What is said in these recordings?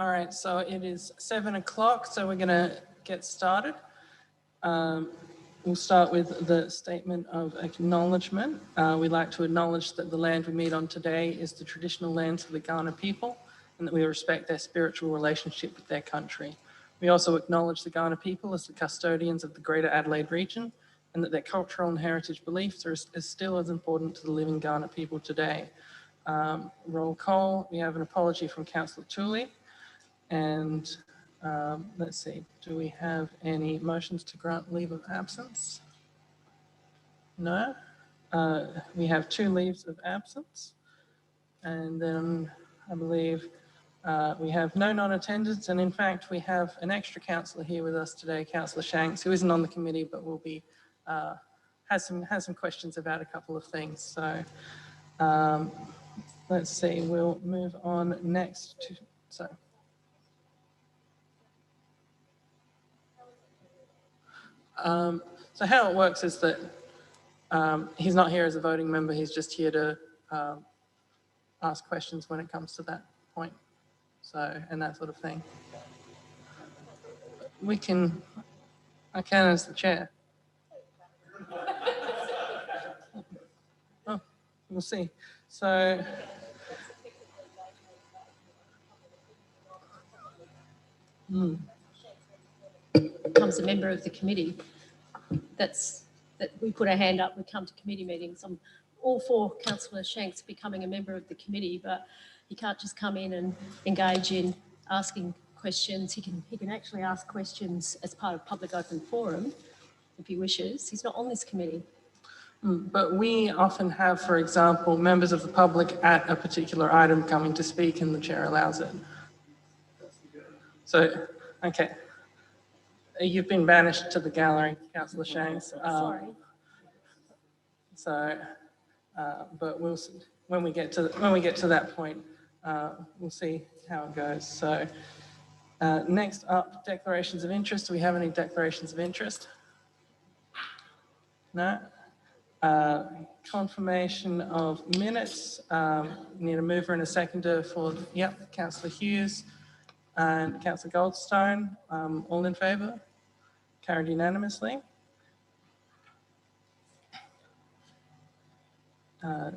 All right, so it is 7 o'clock, so we're going to get started. We'll start with the statement of acknowledgement. We'd like to acknowledge that the land we meet on today is the traditional lands of the Gala people, and that we respect their spiritual relationship with their country. We also acknowledge the Gala people as the custodians of the Greater Adelaide region, and that their cultural and heritage beliefs are still as important to the living Gala people today. Roll call, we have an apology from Councillor Tooley. And let's see, do we have any motions to grant leave of absence? No. We have 2 leaves of absence. And then I believe we have no non-attendance. And in fact, we have an extra councillor here with us today, Councillor Shanks, who isn't on the committee, but will be, has some questions about a couple of things. So let's see, we'll move on next to, so how it works is that he's not here as a voting member, he's just here to ask questions when it comes to that point, so, and that sort of thing. I can as the chair. Oh, we'll see. So, becomes a member of the committee, that we put our hand up, we come to committee meetings. I'm all for Councillor Shanks becoming a member of the committee, but he can't just come in and engage in asking questions. He can actually ask questions as part of public open forum if he wishes. He's not on this committee. But we often have, for example, members of the public at a particular item coming to speak and the chair allows it. So, okay. You've been banished to the gallery, Councillor Shanks. Sorry. So, but we'll see, when we get to that point, we'll see how it goes. So, next up, declarations of interest. Do we have any declarations of interest? No. Confirmation of minutes. Need a mover and a seconder for, yep, Councillor Hughes and Councillor Goldstone. All in favour? Carried unanimously.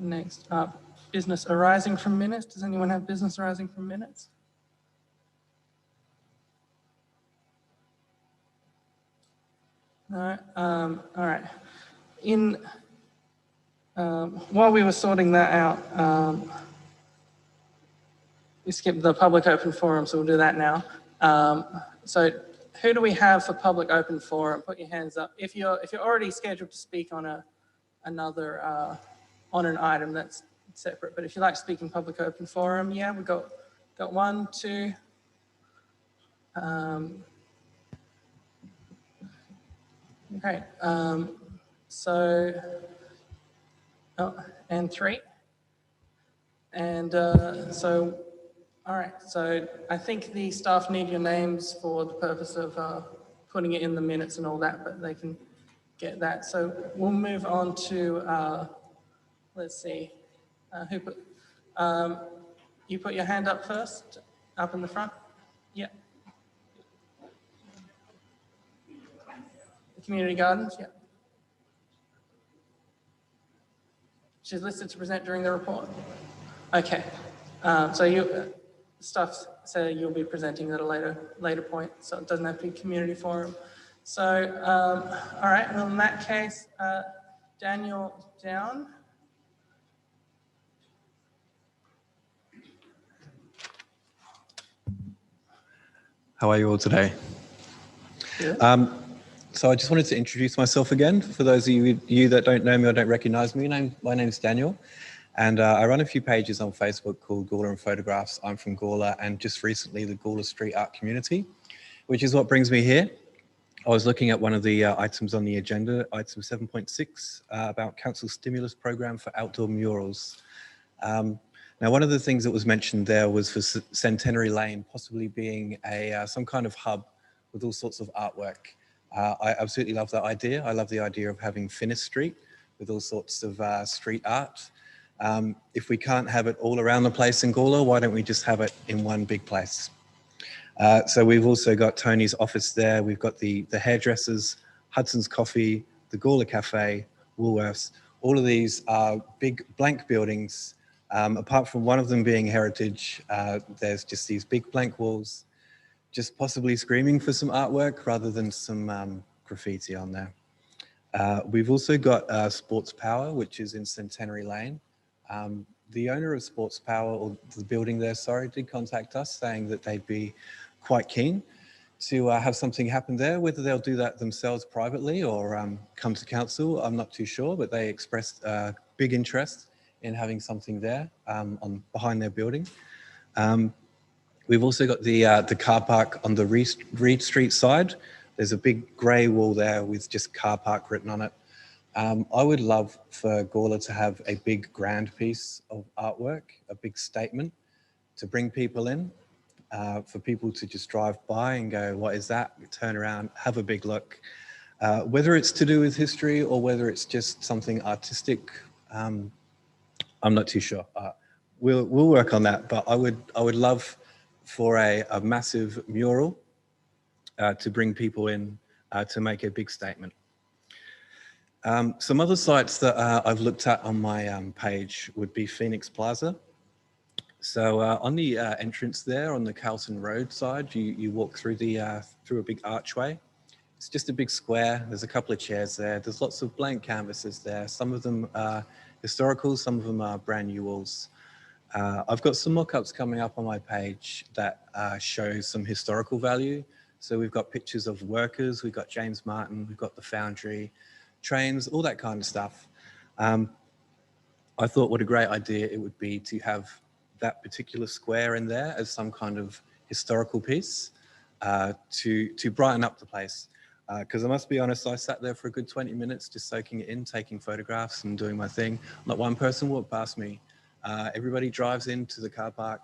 Next up, business arising from minutes. Does anyone have business arising from minutes? No. All right. While we were sorting that out, we skipped the public open forum, so we'll do that now. So who do we have for public open forum? Put your hands up. If you're already scheduled to speak on another on an item, that's separate. But if you like to speak in public open forum, yeah, we've got 1, 2. Great. And 3. And so, all right. So I think the staff need your names for the purpose of putting it in the minutes and all that, but they can get that. So we'll move on to, let's see, who put, you put your hand up first, up in the front. Yeah. The community gardens, yeah. She's listed to present during the report. Okay, so staff say you'll be presenting at a later point, so it doesn't have to be community forum. So, all right, well in that case, Daniel Down. How are you all today? Good. So I just wanted to introduce myself again. For those of you that don't know me or don't recognise me, my name's Daniel, and I run a few pages on Facebook called Gala and Photographs. I'm from Gala, and just recently the Gala Street Art Community, which is what brings me here. I was looking at one of the items on the agenda, item 7.6, about council stimulus program for outdoor murals. Now, one of the things that was mentioned there was for Centenary Lane possibly being some kind of hub with all sorts of artwork. I absolutely love that idea. I love the idea of having Finnis Street with all sorts of street art. If we can't have it all around the place in Gala, why don't we just have it in one big place? So we've also got Tony's office there. We've got the hairdressers, Hudson's Coffee, the Gala Cafe, Woolworths. All of these are big blank buildings. Apart from one of them being heritage, there's just these big blank walls, just possibly screaming for some artwork rather than some graffiti on there. We've also got Sports Power, which is in Centenary Lane. The owner of Sports Power, or the building there, sorry, did contact us saying that they'd be quite keen to have something happen there. Whether they'll do that themselves privately or come to council, I'm not too sure, but they expressed big interest in having something there behind their building. We've also got the car park on the Reed Street side. There's a big grey wall there with just car park written on it. I would love for Gala to have a big grand piece of artwork, a big statement to bring people in, for people to just drive by and go, what is that? Turn around, have a big look. Whether it's to do with history or whether it's just something artistic, I'm not too sure. We'll work on that, but I would love for a massive mural to bring people in to make a big statement. Some other sites that I've looked at on my page would be Phoenix Plaza. So on the entrance there on the Carlton Road side, you walk through through a big archway. It's just a big square. There's a couple of chairs there. There's lots of blank canvases there. Some of them are historical, some of them are brand new walls. I've got some mock-ups coming up on my page that show some historical value. So we've got pictures of workers, we've got James Martin, we've got the foundry, trains, all that kind of stuff. I thought what a great idea it would be to have that particular square in there as some kind of historical piece to brighten up the place. Because I must be honest, I sat there for a good 20 minutes just soaking it in, taking photographs and doing my thing. Not one person walked past me. Everybody drives into the car park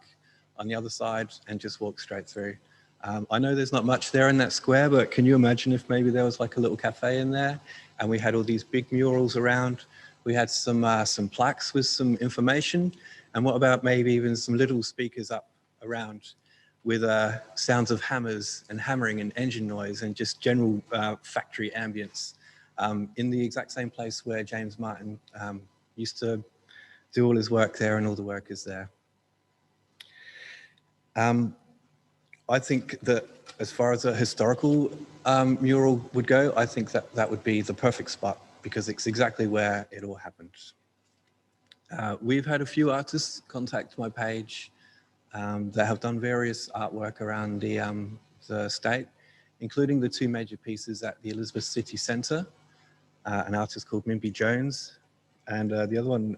on the other side and just walks straight through. I know there's not much there in that square, but can you imagine if maybe there was like a little cafe in there and we had all these big murals around? We had some plaques with some information. And what about maybe even some little speakers up around with sounds of hammers and hammering and engine noise and just general factory ambience in the exact same place where James Martin used to do all his work there and all the workers there. I think that as far as a historical mural would go, I think that that would be the perfect spot because it's exactly where it all happened. We've had a few artists contact my page that have done various artwork around the state, including the two major pieces at the Elizabeth City Centre, an artist called Mimby Jones, and the other one,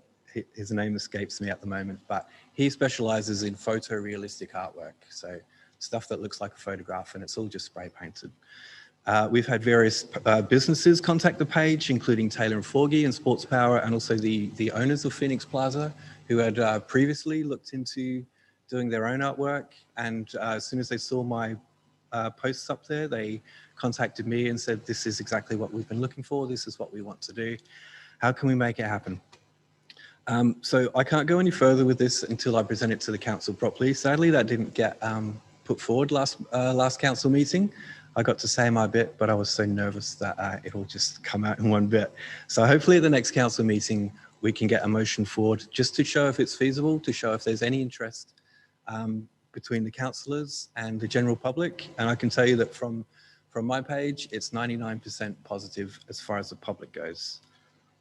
his name escapes me at the moment, but he specialises in photorealistic artwork, so stuff that looks like a photograph and it's all just spray painted. We've had various businesses contact the page, including Taylor and Forgy and Sports Power, and also the owners of Phoenix Plaza, who had previously looked into doing their own artwork. And as soon as they saw my posts up there, they contacted me and said, this is exactly what we've been looking for. This is what we want to do. How can we make it happen? So I can't go any further with this until I present it to the council properly. Sadly, that didn't get put forward last council meeting. I got to say my bit, but I was so nervous that it'll just come out in one bit. So hopefully at the next council meeting, we can get a motion forward just to show if it's feasible, to show if there's any interest between the councillors and the general public. And I can tell you that from my page, it's 99% positive as far as the public goes.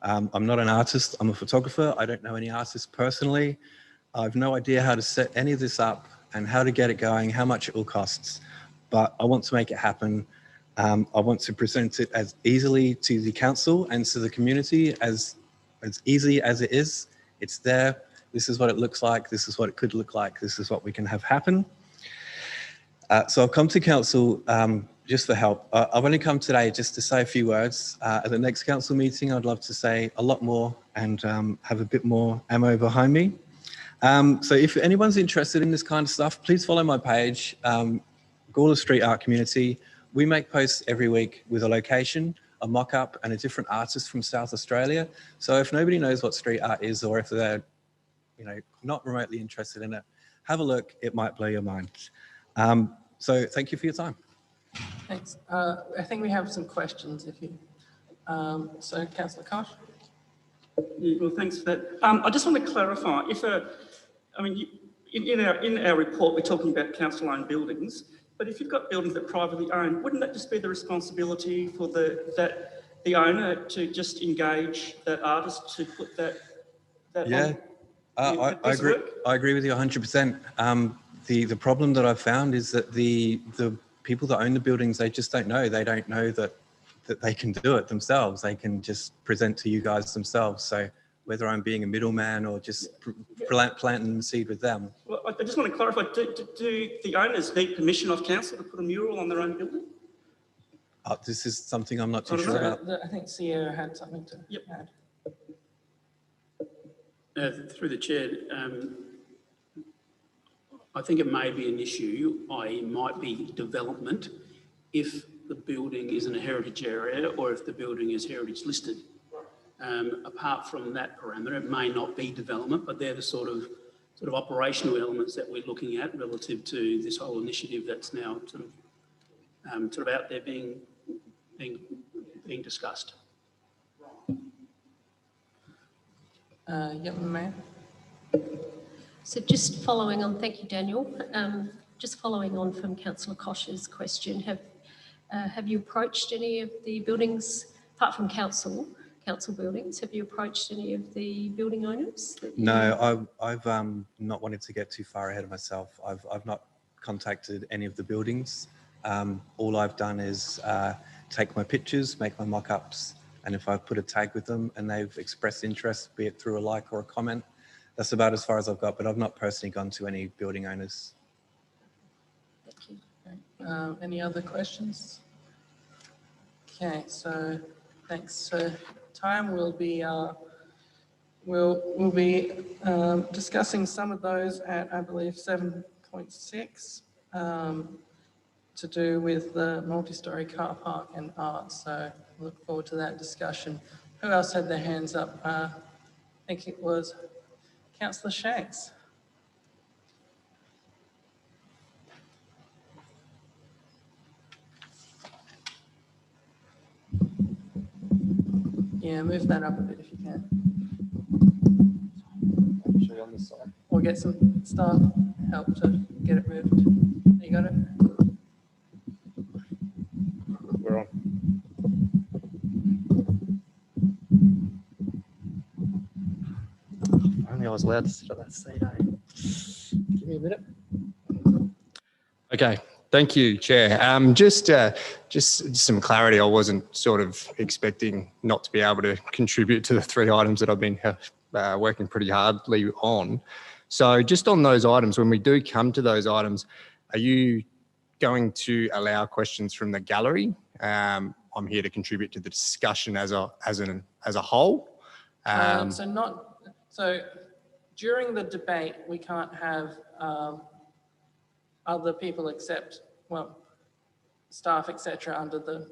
I'm not an artist, I'm a photographer. I don't know any artists personally. I've no idea how to set any of this up and how to get it going, how much it all costs. But I want to make it happen. I want to present it as easily to the council and to the community as easy as it is. It's there. This is what it looks like. This is what it could look like. This is what we can have happen. So I've come to council just for help. I've only come today just to say a few words. At the next council meeting, I'd love to say a lot more and have a bit more ammo behind me. So if anyone's interested in this kind of stuff, please follow my page, Gala Street Art Community. We make posts every week with a location, a mock-up and a different artist from South Australia. So if nobody knows what street art is or if they're not remotely interested in it, have a look, it might blow your mind. So thank you for your time. Thanks. I think we have some questions if you, so Councillor Koch. Yeah, well, thanks for that. I just want to clarify, in our report, we're talking about council-owned buildings, but if you've got buildings that are privately owned, wouldn't that just be the responsibility for the owner to just engage that artist to put that Yeah, on I agree. work? I agree with you 100%. The problem that I've found is that the people that own the buildings, they just don't know. They don't know that they can do it themselves. They can just present to you guys themselves. So whether I'm being a middleman or just planting the seed with them. Well, I just want to clarify, do the owners need permission of council to put a mural on their own building? This is something I'm not too So, sure about. I think Sierra had something to add. Through the chair, I think it may be an issue, i.e. might be development, if the building is in a heritage area or if the building is heritage listed. Apart from that parameter, it may not be development, but they're the sort of operational elements that we're looking at relative to this whole initiative that's now sort of out there being discussed. Yep, Mayor. So just following on, thank you, Daniel. Just following on from Councillor Koch's question, have you approached any of the buildings, apart from council buildings, have you approached any of the building owners? No, I've not wanted to get too far ahead of myself. I've not contacted any of the buildings. All I've done is take my pictures, make my mock-ups, and if I've put a tag with them and they've expressed interest, be it through a like or a comment, that's about as far as I've got, but I've not personally gone to any building owners. Thank you. Any other questions? Okay, so thanks for time. We'll be discussing some of those at, I believe, 7.6 to do with the multi-storey car park and art. So look forward to that discussion. Who else had their hands up? I think it was Councillor Shanks. Yeah, move that up a bit if you can. Actually on this side. Or get some staff help to get it moved. You got it? We're on. Only I was allowed to sit on that seat, eh? Give me a minute. Okay, thank you, Chair. Just some clarity. I wasn't sort of expecting not to be able to contribute to the 3 items that I've been working pretty hardly on. So just on those items, when we do come to those items, are you going to allow questions from the gallery? I'm here to contribute to the discussion as a whole. So during the debate, we can't have other people except, well, staff, etc., under the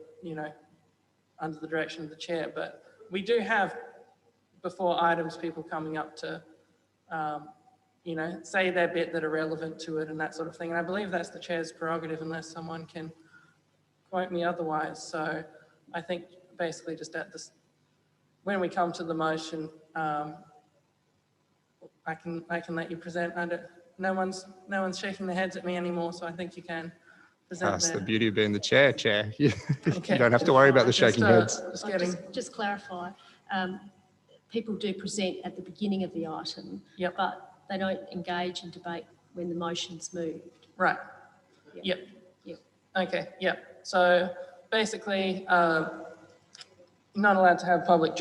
direction of the chair. But we do have, before items, people coming up to, say their bit that are relevant to it and that sort of thing. And I believe that's the chair's prerogative unless someone can quote me otherwise. So I think basically just at this, when we come to the motion, I can let you present. No one's shaking their heads at me anymore, so I think you can present. That's the beauty of being the chair. You Okay. don't have to worry about the shaking heads. Just clarify, people do present at the beginning of the item, Yep. but they don't engage in debate when the motion's moved. Right. Yep. Yep. Okay. Yep. So basically, not allowed to have public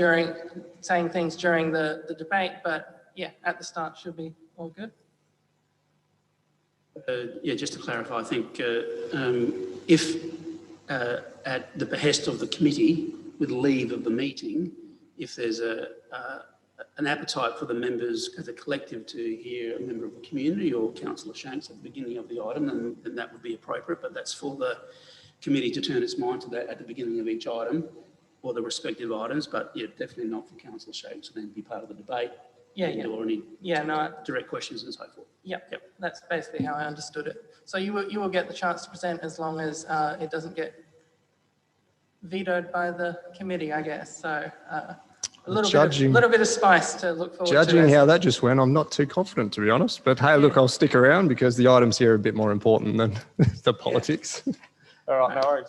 saying things during the debate, but yeah, at the start should be all good. Just to clarify, I think if at the behest of the committee, with leave of the meeting, if there's an appetite for the members as a collective to hear a member of the community or Councillor Shanks at the beginning of the item, then that would be appropriate, but that's for the committee to turn its mind to that at the beginning of each item or the respective items, but yeah, definitely not for Councillor Shanks to then be part of the debate Yeah. or any Yeah, no, direct questions and so forth. yep. That's basically how I understood it. So you will get the chance to present as long as it doesn't get vetoed by the committee, I guess. So a little bit of spice to look forward to. Judging how that just went, I'm not too confident, to be honest. But hey, look, I'll stick around because the items here are a bit more important than the politics. All right, no worries.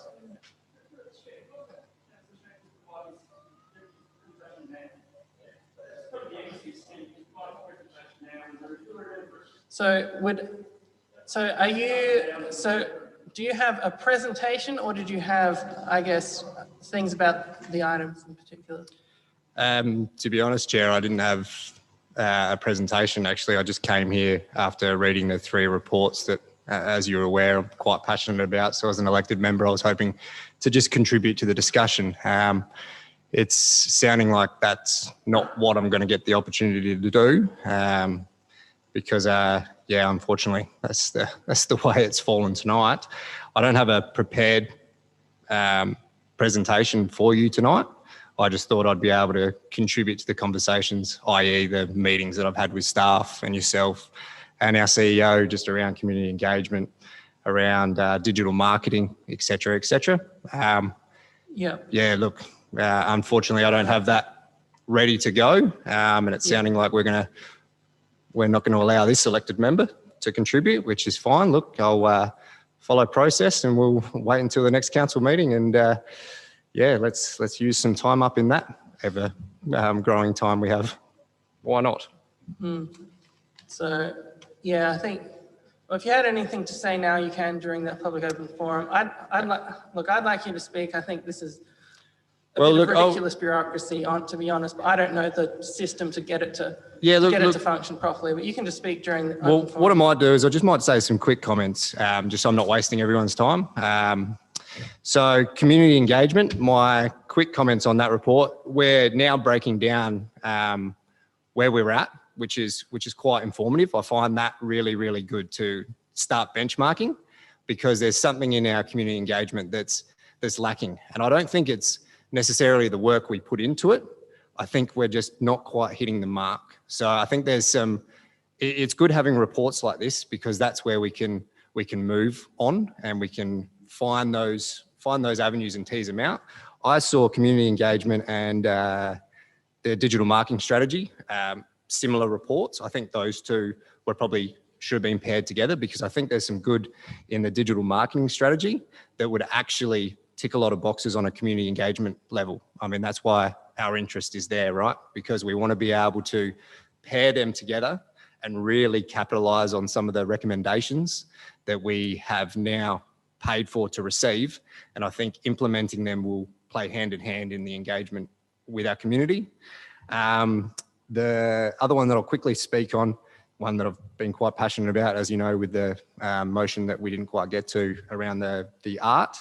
Do you have a presentation, or did you have, I guess, things about the items in particular? To be honest, Chair, I didn't have a presentation. Actually, I just came here after reading the 3 reports that, as you're aware, I'm quite passionate about. So as an elected member, I was hoping to just contribute to the discussion. It's sounding like that's not what I'm going to get the opportunity to do, because, unfortunately, that's the way it's fallen tonight. I don't have a prepared presentation for you tonight. I just thought I'd be able to contribute to the conversations, i.e. the meetings that I've had with staff and yourself and our CEO just around community engagement, around digital marketing, et cetera, et cetera. Yeah, look, unfortunately, I don't have that ready to go, and it's sounding like we're not going to allow this elected member to contribute, which is fine. Look, I'll follow process and we'll wait until the next council meeting, and let's use some time up in that ever growing time we have. Why not? So, I think, well, if you had anything to say now, you can during that public open forum. I'd like you to speak. I think this is a bit of ridiculous bureaucracy, to be honest, but I don't know the system to get it to to function properly. But you can just speak during the open forum. What I might do is I just might say some quick comments, just so I'm not wasting everyone's time. So community engagement, my quick comments on that report. We're now breaking down where we're at, which is quite informative. I find that really, really good to start benchmarking, because there's something in our community engagement that's lacking. And I don't think it's necessarily the work we put into it. I think we're just not quite hitting the mark. So I think it's good having reports like this, because that's where we can move on and we can find those avenues and tease them out. I saw community engagement and the digital marketing strategy, similar reports. I think those two should have been paired together, because I think there's some good in the digital marketing strategy that would actually tick a lot of boxes on a community engagement level. I mean, that's why our interest is there, right? Because we want to be able to pair them together and really capitalize on some of the recommendations that we have now paid for to receive. And I think implementing them will play hand in hand in the engagement with our community. The other one that I'll quickly speak on, one that I've been quite passionate about, as you know, with the motion that we didn't quite get to around the art,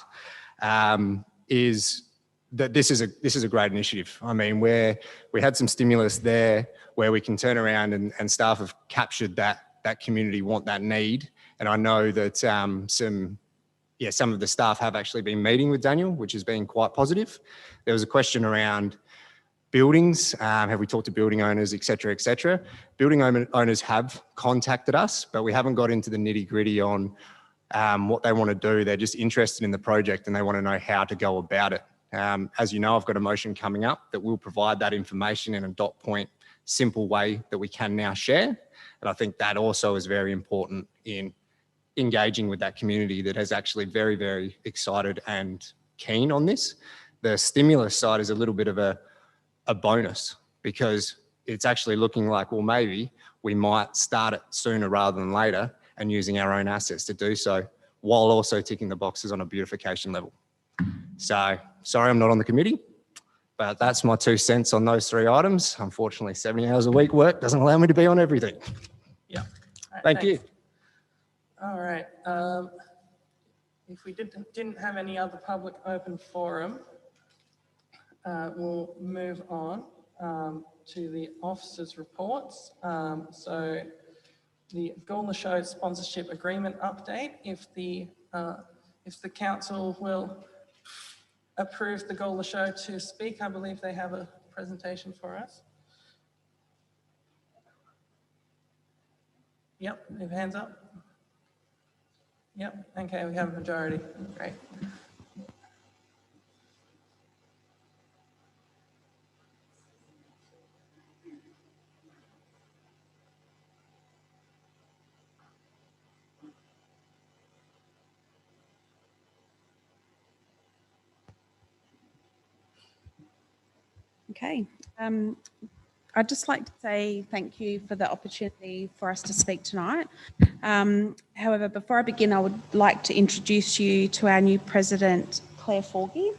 is that this is a great initiative. I mean, we had some stimulus there where we can turn around and staff have captured that community want, that need. And I know that some of the staff have actually been meeting with Daniel, which has been quite positive. There was a question around buildings. Have we talked to building owners, et cetera, et cetera? Building owners have contacted us, but we haven't got into the nitty gritty on what they want to do. They're just interested in the project and they want to know how to go about it. As you know, I've got a motion coming up that will provide that information in a dot point, simple way that we can now share. And I think that also is very important in engaging with that community that is actually very, very excited and keen on this. The stimulus side is a little bit of a bonus, because it's actually looking like, well, maybe we might start it sooner rather than later and using our own assets to do so, while also ticking the boxes on a beautification level. So sorry I'm not on the committee, but that's my 2 cents on those 3 items. Unfortunately, 70 hours a week work doesn't allow me to be on everything. Yeah. All right, Thank you. All right. If we didn't have any other public open forum, we'll move on to the officers' reports. So the Gala Show sponsorship agreement update. If the council will approve the Gala Show to speak, I believe they have a presentation for us. Yep, leave hands up. Yep, okay, we have a majority. Great. Okay. I'd just like to say thank you for the opportunity for us to speak tonight. However, before I begin, I would like to introduce you to our new President, Claire Forgy,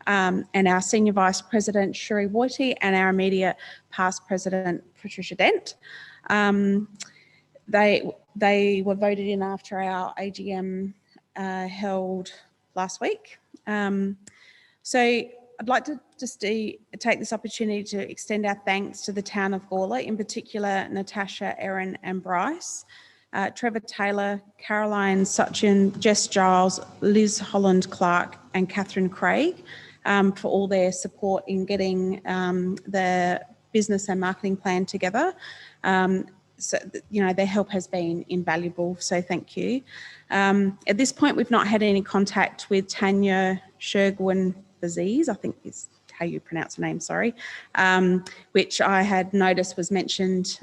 and our Senior Vice President, Shuri Woity, and our immediate past President, Patricia Dent. They were voted in after our AGM held last week. So I'd like to just take this opportunity to extend our thanks to the town of Gawler, in particular Natasha, Erin and Bryce, Trevor Taylor, Caroline Sutchin, Jess Giles, Liz Holland-Clark and Catherine Craig for all their support in getting the business and marketing plan together. So, you know, their help has been invaluable, so thank you. At this point, we've not had any contact with Tanya Shergwin Aziz, I think is how you pronounce her name, sorry, which I had noticed was mentioned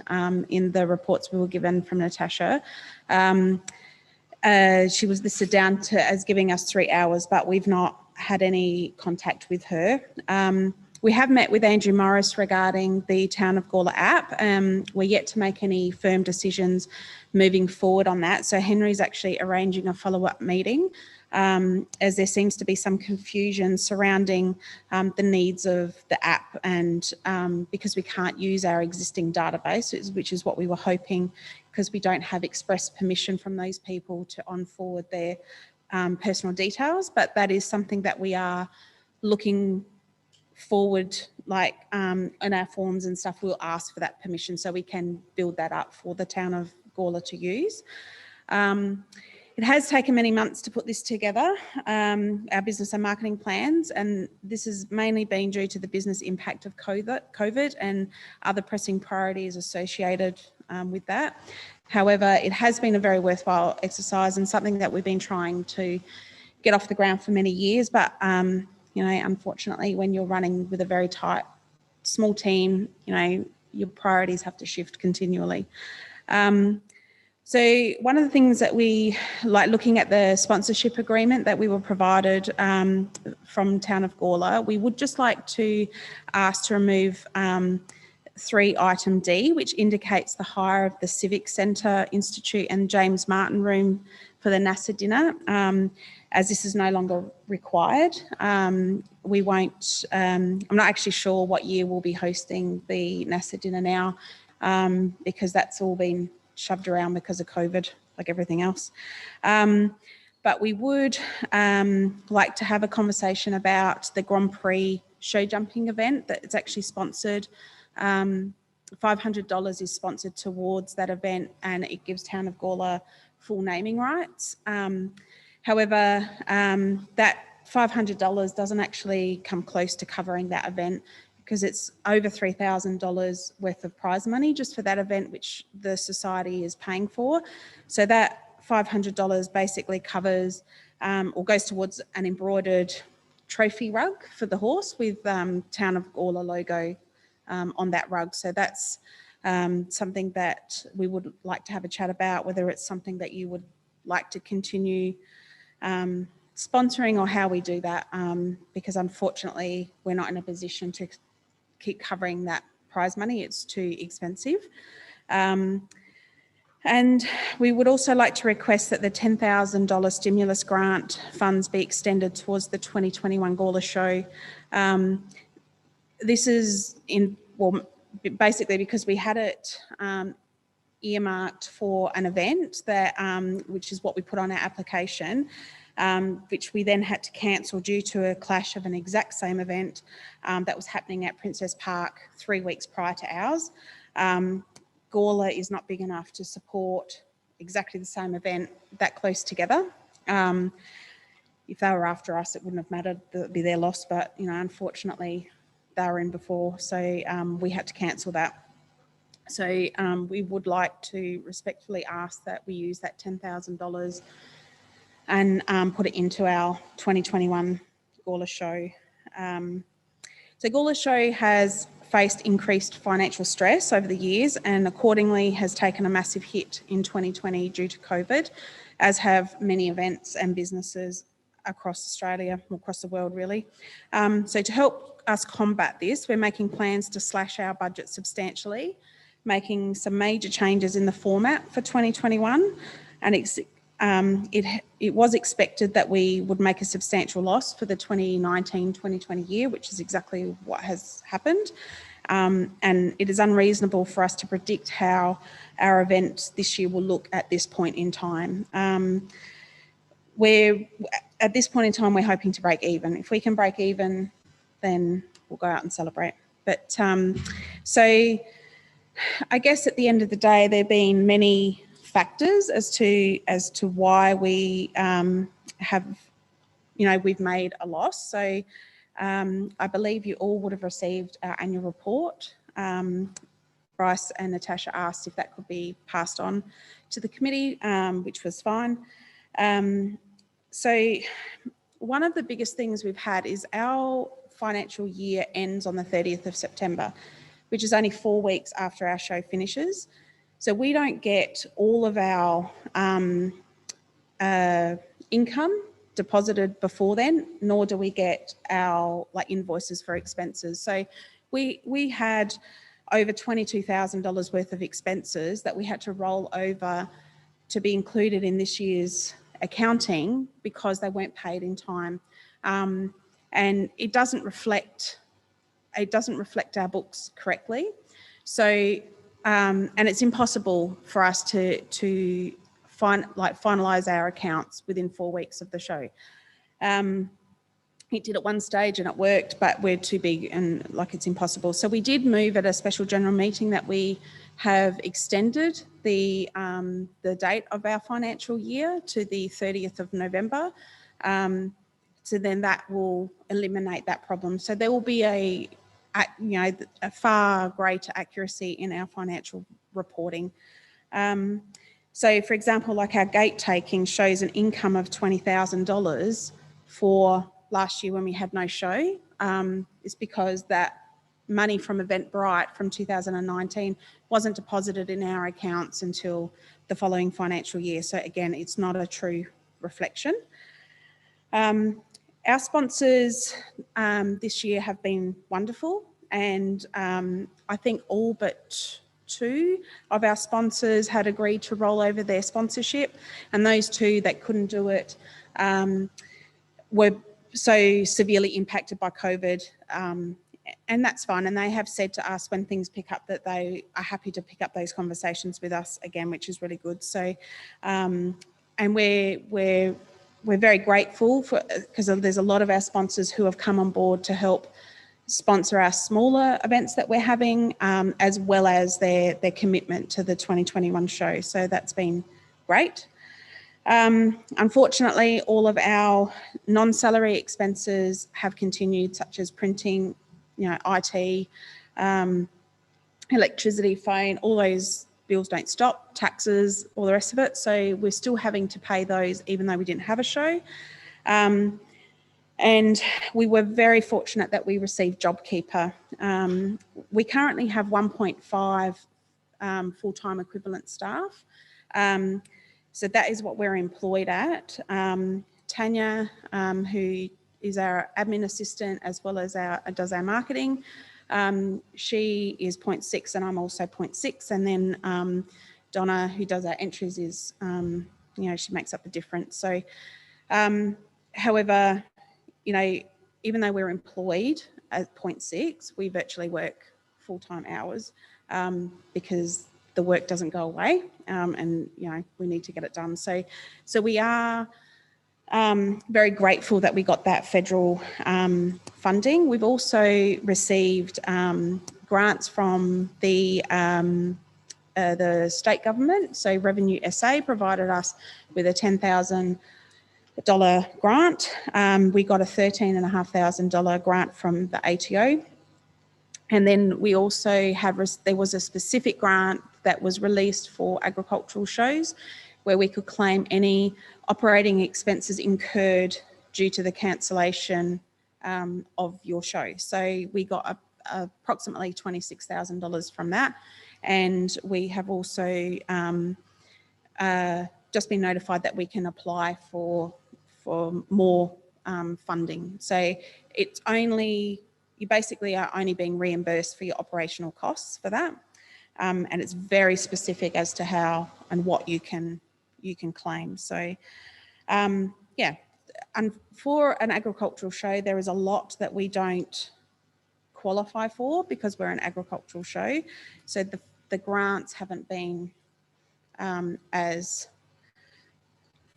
in the reports we were given from Natasha. She was listed down as giving us 3 hours, but we've not had any contact with her. We have met with Andrew Morris regarding the Town of Gawler app. We're yet to make any firm decisions moving forward on that. So Henry's actually arranging a follow-up meeting as there seems to be some confusion surrounding the needs of the app, and because we can't use our existing database, which is what we were hoping, because we don't have express permission from those people to on-forward their personal details. But that is something that we are looking forward, like in our forms and stuff, we'll ask for that permission so we can build that up for the town of Gawler to use. It has taken many months to put this together, our business and marketing plans, and this has mainly been due to the business impact of COVID and other pressing priorities associated with that. However, it has been a very worthwhile exercise and something that we've been trying to get off the ground for many years, but you know, unfortunately, when you're running with a very tight, small team, you know, your priorities have to shift continually. So one of the things that we like, looking at the sponsorship agreement that we were provided from Town of Gawler, we would just like to ask to remove 3 item D, which indicates the hire of the Civic Centre Institute and James Martin Room for the NASA dinner, as this is no longer required. We won't, I'm not actually sure what year we'll be hosting the NASA dinner now, because that's all been shoved around because of COVID, like everything else. But we would like to have a conversation about the Grand Prix show jumping event that it's actually sponsored. $500 is sponsored towards that event, and it gives Town of Gawler full naming rights. However, that $500 doesn't actually come close to covering that event, because it's over $3,000 worth of prize money just for that event, which the society is paying for. So that $500 basically covers or goes towards an embroidered trophy rug for the horse with Town of Gawler logo on that rug. So that's something that we would like to have a chat about, whether it's something that you would like to continue sponsoring or how we do that, because unfortunately we're not in a position to keep covering that prize money. It's too expensive. And we would also like to request that the $10,000 stimulus grant funds be extended towards the 2021 Gawler show. This is basically because we had it earmarked for an event that, which is what we put on our application, which we then had to cancel due to a clash of an exact same event that was happening at Princess Park 3 weeks prior to ours. Gawler is not big enough to support exactly the same event that close together. If they were after us, it wouldn't have mattered, it would be their loss, but you know, unfortunately they were in before, so we had to cancel that. So we would like to respectfully ask that we use that $10,000 and put it into our 2021 Gala show. So Gala show has faced increased financial stress over the years and accordingly has taken a massive hit in 2020 due to COVID, as have many events and businesses across Australia, or across the world really. So to help us combat this, we're making plans to slash our budget substantially, making some major changes in the format for 2021, and it was expected that we would make a substantial loss for the 2019-2020 year, which is exactly what has happened. And it is unreasonable for us to predict how our event this year will look at this point in time. At this point in time, we're hoping to break even. If we can break even, then we'll go out and celebrate. But so I guess at the end of the day, there have been many factors as to why we have, we've made a loss. So I believe you all would have received our annual report. Bryce and Natasha asked if that could be passed on to the committee, which was fine. So one of the biggest things we've had is our financial year ends on the 30th of September, which is only 4 weeks after our show finishes. So we don't get all of our income deposited before then, nor do we get our invoices for expenses. So we had over $22,000 worth of expenses that we had to roll over to be included in this year's accounting because they weren't paid in time. And it doesn't reflect our books correctly. So and it's impossible for us to finalise our accounts within 4 weeks of the show. It did at one stage and it worked, but we're too big and it's impossible. So we did move at a special general meeting that we have extended the date of our financial year to the 30th of November. So then that will eliminate that problem. So there will be a far greater accuracy in our financial reporting. So for example, our gate taking shows an income of $20,000 for last year when we had no show. It's because that money from Eventbrite from 2019 wasn't deposited in our accounts until the following financial year. So again, it's not a true reflection. Our sponsors this year have been wonderful, and I think all but 2 of our sponsors had agreed to roll over their sponsorship, and those 2 that couldn't do it were so severely impacted by COVID, and that's fine. And they have said to us when things pick up that they are happy to pick up those conversations with us again, which is really good. So, and we're very grateful because there's a lot of our sponsors who have come on board to help sponsor our smaller events that we're having, as well as their commitment to the 2021 show. So that's been great. Unfortunately, all of our non-salary expenses have continued, such as printing, IT, electricity, phone, all those bills don't stop, taxes, all the rest of it. So we're still having to pay those even though we didn't have a show. And we were very fortunate that we received JobKeeper. We currently have 1.5 full-time equivalent staff. So that is what we're employed at. Tanya, who is our admin assistant as well as does our marketing, she is 0.6 and I'm also 0.6. And then Donna, who does our entries, is, she makes up the difference. So, however, even though we're employed at 0.6, we virtually work full-time hours because the work doesn't go away, and we need to get it done. So we are very grateful that we got that federal funding. We've also received grants from the state government. So Revenue SA provided us with a $10,000 grant. We got a $13,500 grant from the ATO. And then we also have, there was a specific grant that was released for agricultural shows where we could claim any operating expenses incurred due to the cancellation of your show. So we got approximately $26,000 from that. And we have also just been notified that we can apply for more funding. So it's only, you basically are only being reimbursed for your operational costs for that. And it's very specific as to how and what you can claim. So yeah, and for an agricultural show, there is a lot that we don't qualify for because we're an agricultural show. So the grants haven't been as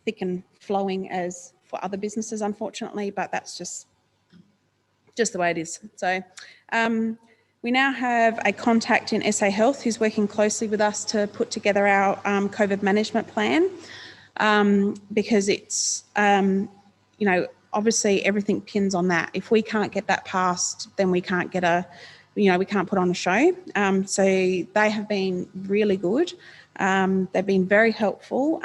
thick and flowing as for other businesses, unfortunately, but that's just the way it is. So we now have a contact in SA Health who's working closely with us to put together our COVID management plan because it's, you know, obviously everything pins on that. If we can't get that passed, then we can't get we can't put on a show. So they have been really good. They've been very helpful,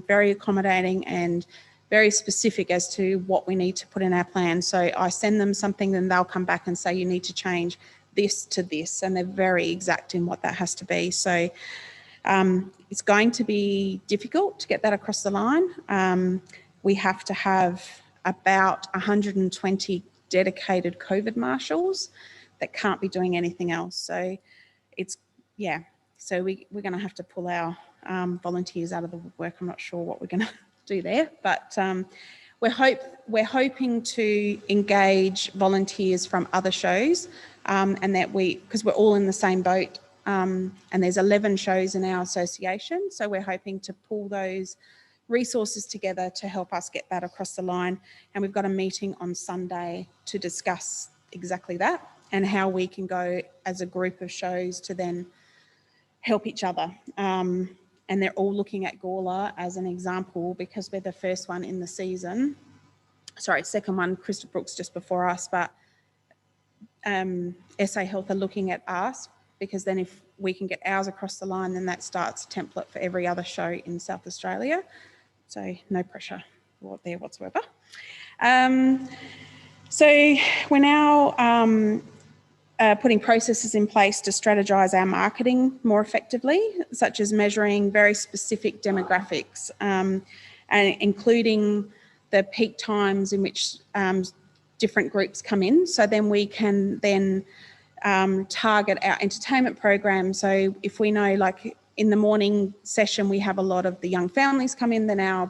very accommodating and very specific as to what we need to put in our plan. So I send them something, then they'll come back and say, you need to change this to this. And they're very exact in what that has to be. So it's going to be difficult to get that across the line. We have to have about 120 dedicated COVID marshals that can't be doing anything else. So it's, yeah, so we're going to have to pull our volunteers out of the woodwork. I'm not sure what we're going to do there, but we're hoping to engage volunteers from other shows and that because we're all in the same boat and there's 11 shows in our association. So we're hoping to pull those resources together to help us get that across the line. And we've got a meeting on Sunday to discuss exactly that and how we can go as a group of shows to then help each other. And they're all looking at Gala as an example because we're the first one in the season. Sorry, second one, Crystal Brooks just before us, but SA Health are looking at us because then if we can get ours across the line, then that starts a template for every other show in South Australia. So no pressure there whatsoever. So we're now putting processes in place to strategise our marketing more effectively, such as measuring very specific demographics and including the peak times in which different groups come in. So then we can then target our entertainment program. So if we know, like in the morning session, we have a lot of the young families come in, then our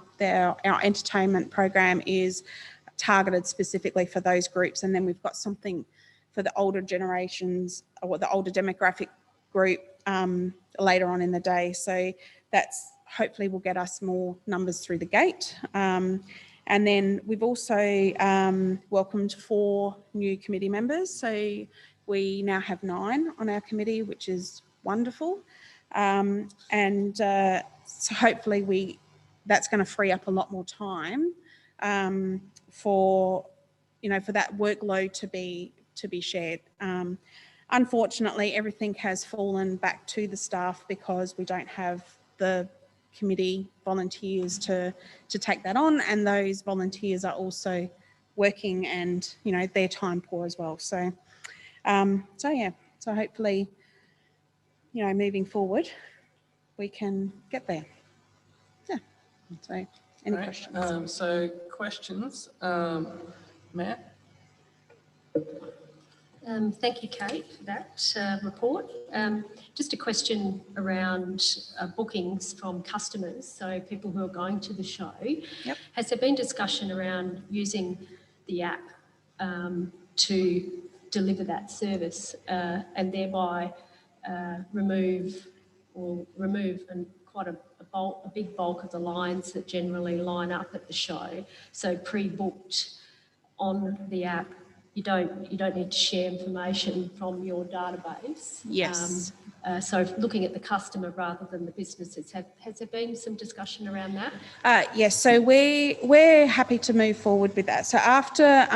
entertainment program is targeted specifically for those groups. And then we've got something for the older generations or the older demographic group later on in the day. So that's hopefully will get us more numbers through the gate. And then we've also welcomed 4 new committee members. So we now have 9 on our committee, which is wonderful. So hopefully that's going to free up a lot more time for that workload to be shared. Unfortunately, everything has fallen back to the staff because we don't have the committee volunteers to take that on, and those volunteers are also working and they're time poor as well. So so hopefully moving forward we can get there. Yeah. So any questions? So questions, Matt? Thank you, Kate, for that report. Just a question around bookings from customers, so people who are going to the show. Yep. Has there been discussion around using the app to deliver that service and thereby remove quite a big bulk of the lines that generally line up at the show? So pre-booked on the app, you don't need to share information from your database. Yes. So looking at the customer rather than the businesses, has there been some discussion around that? Yes, so we're happy to move forward with that. So after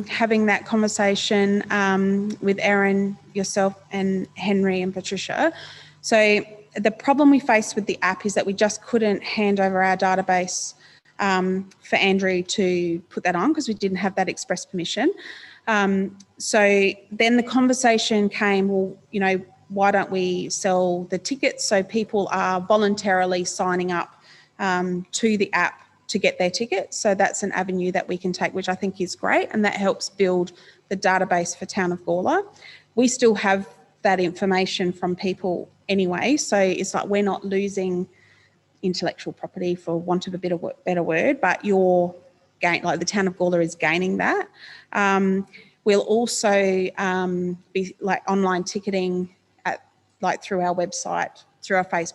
having that conversation with Erin, yourself and Henry and Patricia, so the problem we faced with the app is that we just couldn't hand over our database for Andrew to put that on because we didn't have that express permission. So then the conversation came, well, you know, why don't we sell the tickets so people are voluntarily signing up to the app to get their tickets. So that's an avenue that we can take, which I think is great, and that helps build the database for Town of Gawler. We still have that information from people anyway, so it's like we're not losing intellectual property, for want of a better word, but you're like the Town of Gawler is gaining that. We'll also be like online ticketing like through our website, through our Facebook.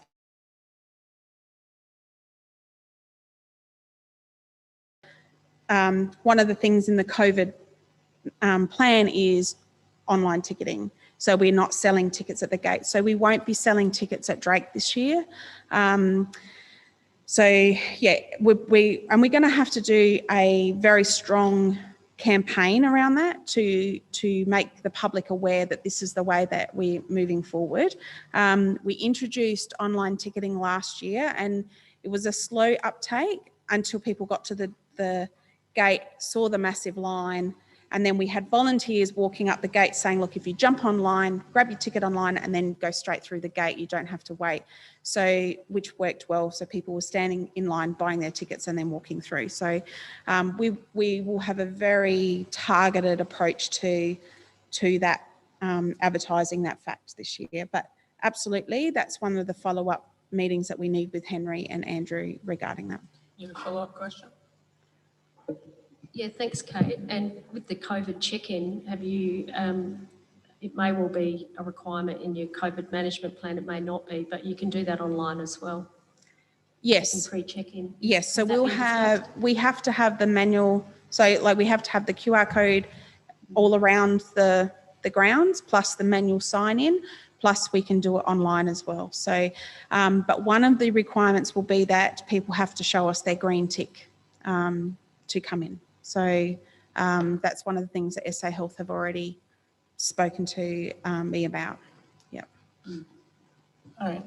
One of the things in the COVID plan is online ticketing. So we're not selling tickets at the gate. So we won't be selling tickets at Drake this year. So yeah, we're going to have to do a very strong campaign around that to make the public aware that this is the way that we're moving forward. We introduced online ticketing last year, and it was a slow uptake until people got to the gate, saw the massive line, and then we had volunteers walking up the gate saying, look, if you jump online, grab your ticket online and then go straight through the gate, you don't have to wait. So, which worked well. So people were standing in line, buying their tickets and then walking through. So we will have a very targeted approach to that advertising that fact this year. But absolutely, that's one of the follow-up meetings that we need with Henry and Andrew regarding that. You have a follow-up question? Yeah, thanks, Kate. And with the COVID check-in, have you, it may well be a requirement in your COVID management plan, it may not be, but you can do that online as well. Yes. You can pre-check-in. Yes, so Has we have to have the manual, so like we have to have the QR code all around the grounds, plus the manual sign-in, plus we can do it online as well. So, but one of the requirements will be that people have to show us their green tick to come in. So that's one of the things that SA Health have already spoken to me about. Yep. All right.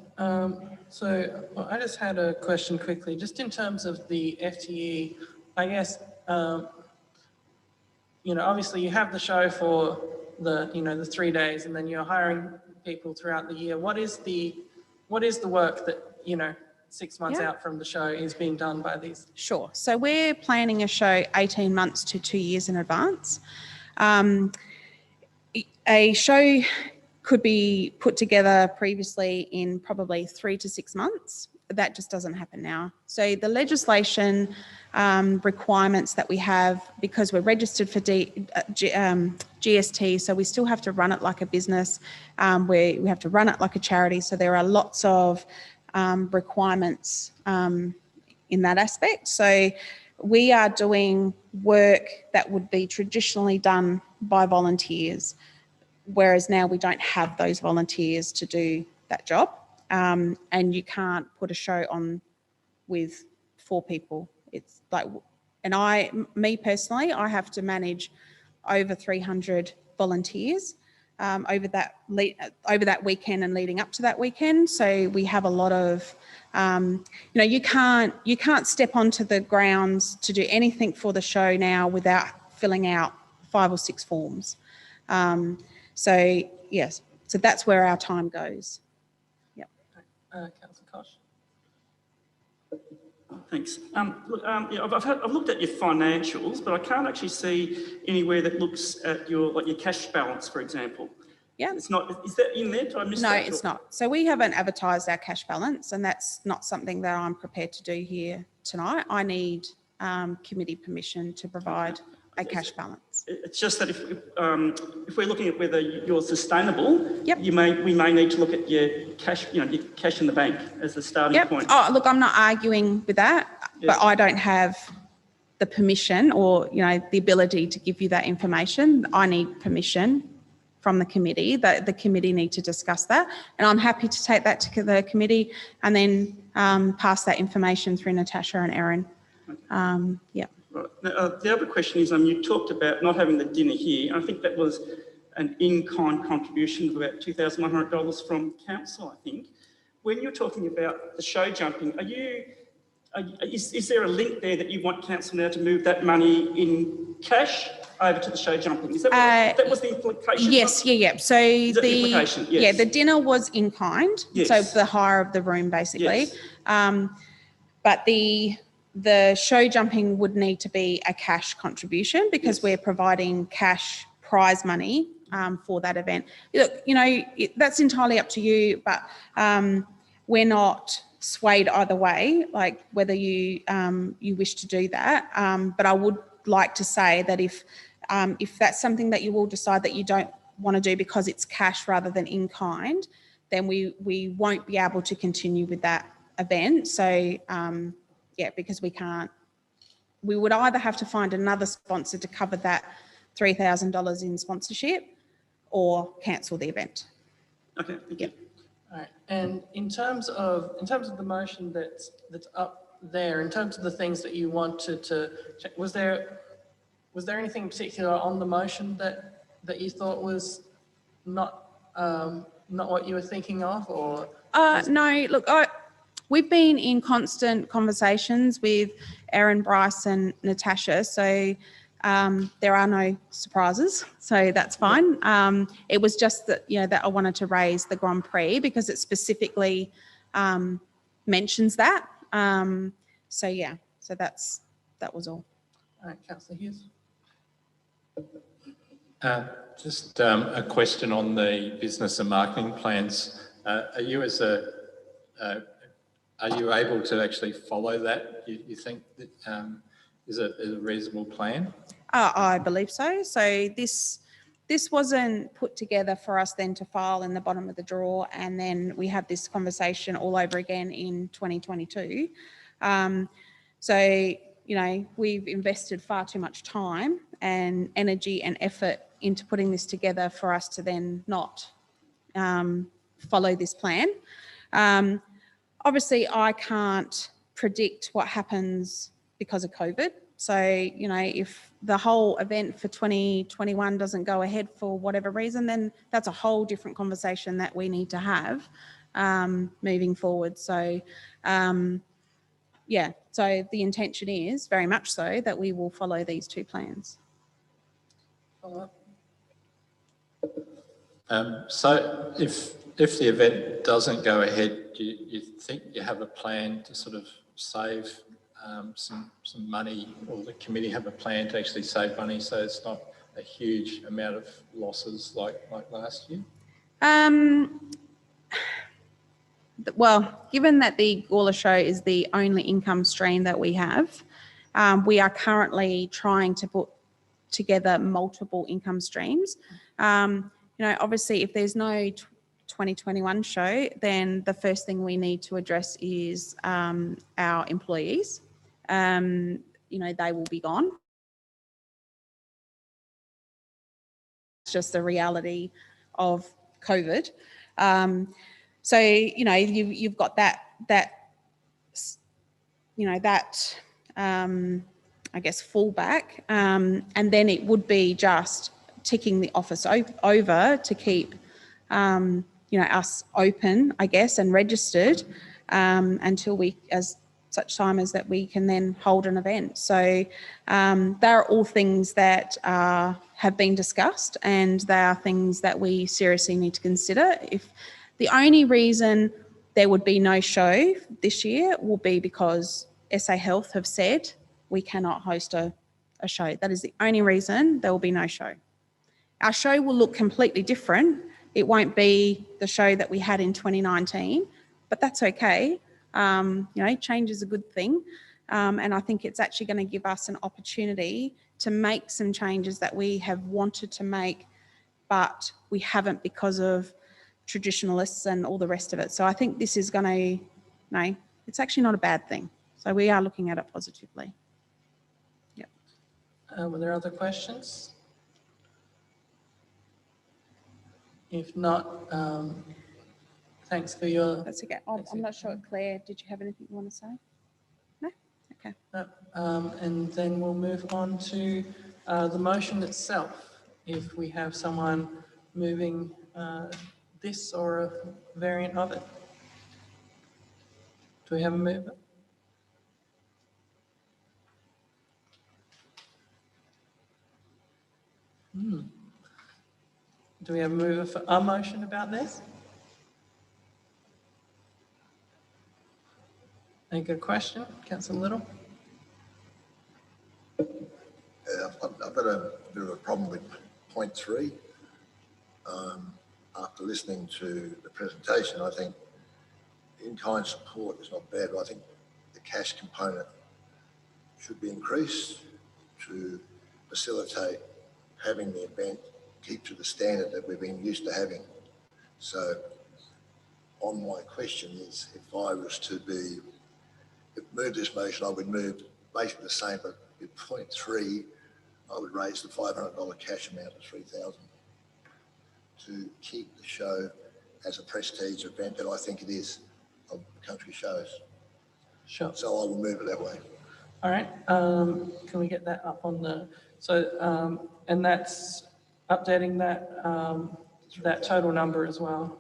So I just had a question quickly, just in terms of the FTE, I guess, you know, obviously you have the show for the 3 days and then you're hiring people throughout the year. What is the work that, 6 months out from the show is being done by these? Sure. So we're planning a show 18 months to 2 years in advance. A show could be put together previously in probably 3 to 6 months. That just doesn't happen now. So the legislation requirements that we have, because we're registered for GST, so we still have to run it like a business. We have to run it like a charity. So there are lots of requirements in that aspect. So we are doing work that would be traditionally done by volunteers, whereas now we don't have those volunteers to do that job. And you can't put a show on with 4 people. It's like, and me personally, I have to manage over 300 volunteers over that weekend and leading up to that weekend. So we have a lot of, you can't step onto the grounds to do anything for the show now without filling out 5 or 6 forms. So yes, so that's where our time goes. Yep. Councillor Koch. Thanks. Look, I've looked at your financials, but I can't actually see anywhere that looks at your cash balance, for example. Yeah. It's not. Is that in there? Did I miss that? No, it's not. So we haven't advertised our cash balance, and that's not something that I'm prepared to do here tonight. I need committee permission to provide a cash balance. It's just that if we're looking at whether you're sustainable, yep, we may need to look at your cash, your cash in the bank as a starting point. Oh, look, I'm not arguing with that, but I don't have the permission or the ability to give you that information. I need permission from the committee, that the committee need to discuss that. And I'm happy to take that to the committee and then pass that information through Natasha and Erin. Yeah. Right. Now, the other question is, you talked about not having the dinner here. I think that was an in-kind contribution of about $2,100 from council, I think. When you're talking about the show jumping, is there a link there that you want council now to move that money in cash over to the show jumping? Is that that was the implication? Yes, yeah. So the implication? Yes. Yeah, the dinner was in kind. Yes. So the hire of the room, basically. Yes. But the show jumping would need to be a cash contribution because we're providing cash prize money for that event. Look, that's entirely up to you, but we're not swayed either way, like whether you wish to do that. But I would like to say that if that's something that you will decide that you don't want to do because it's cash rather than in kind, then we won't be able to continue with that event. So yeah, because we would either have to find another sponsor to cover that $3,000 in sponsorship or cancel the event. Okay, thank you. All right. And in terms of the motion that's up there, in terms of the things that you wanted to check, was there anything in particular on the motion that you thought was not what you were thinking of, or? No, look, we've been in constant conversations with Erin, Bryce and Natasha, so there are no surprises, so that's fine. It was just that, that I wanted to raise the Grand Prix because it specifically mentions that. So yeah, so that was all. All right, Councillor Hughes. Just a question on the business and marketing plans. Are you able to actually follow that? You think that is a reasonable plan? I believe so. So this wasn't put together for us then to file in the bottom of the drawer, and then we have this conversation all over again in 2022. So we've invested far too much time and energy and effort into putting this together for us to then not follow this plan. Obviously, I can't predict what happens because of COVID. So, if the whole event for 2021 doesn't go ahead for whatever reason, then that's a whole different conversation that we need to have moving forward. So, yeah, so the intention is very much so that we will follow these two plans. Follow up. So if the event doesn't go ahead, do you think you have a plan to sort of save some money, or the committee have a plan to actually save money so it's not a huge amount of losses like last year? Well, given that the Gala show is the only income stream that we have, we are currently trying to put together multiple income streams. Obviously, if there's no 2021 show, then the first thing we need to address is our employees. They will be gone. It's just the reality of COVID. So, you've got that I guess fallback, and then it would be just ticking the office over to keep us open, I guess, and registered until such time as that we can then hold an event. So they are all things that have been discussed, and they are things that we seriously need to consider. If the only reason there would be no show this year will be because SA Health have said we cannot host a show. That is the only reason there will be no show. Our show will look completely different. It won't be the show that we had in 2019, but that's okay. Change is a good thing. And I think it's actually going to give us an opportunity to make some changes that we have wanted to make, but we haven't because of traditionalists and all the rest of it. So I think this is going to, it's actually not a bad thing. So we are looking at it positively. Yep. Were there other questions? If not, thanks for your. That's okay. I'm not sure, Claire, did you have anything you want to say? No? Okay. And then we'll move on to the motion itself. If we have someone moving this or a variant of it. Do we have a mover? Do we have a mover for a motion about this? Any good question, Councillor Little? I've got a bit of a problem with point 3. After listening to the presentation, I think in-kind support is not bad, but I think the cash component should be increased to facilitate having the event keep to the standard that we've been used to having. So on my question is, if I was to move this motion, I would move basically the same, but at point 3, I would raise the $500 cash amount to $3,000 to keep the show as a prestige event that I think it is of country shows. Sure. So I will move it that way. All right. Can we get that up on the, so, and that's updating that, that total number as well?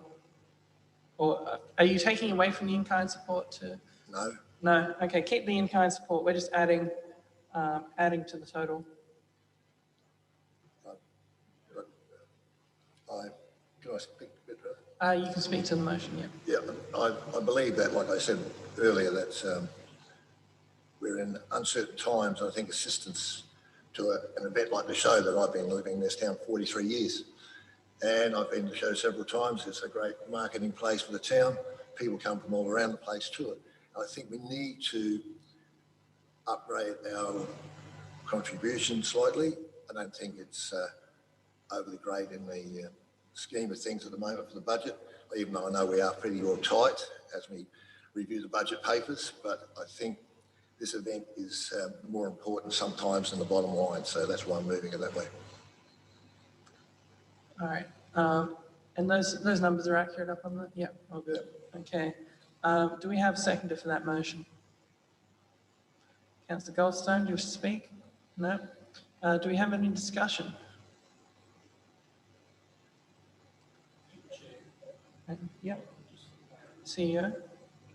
Or are you taking away from the in-kind support to? No. No, okay, keep the in-kind support. We're just adding, adding to the total. Can I speak a bit further? You can speak to the motion, yeah. Yeah, I believe that, like I said earlier, that we're in uncertain times. I think assistance to an event like the show that I've been living in this town 43 years. And I've been to the show several times. It's a great marketing place for the town. People come from all around the place to it. I think we need to upgrade our contribution slightly. I don't think it's overly great in the scheme of things at the moment for the budget, even though I know we are pretty all tight as we review the budget papers, but I think this event is more important sometimes than the bottom line, so that's why I'm moving it that way. All right. And those numbers are accurate up on that? Yeah, all good. Okay. Do we have a seconder for that motion? Councillor Goldstone, do you wish to speak? No? Do we have any discussion? Yep. CEO?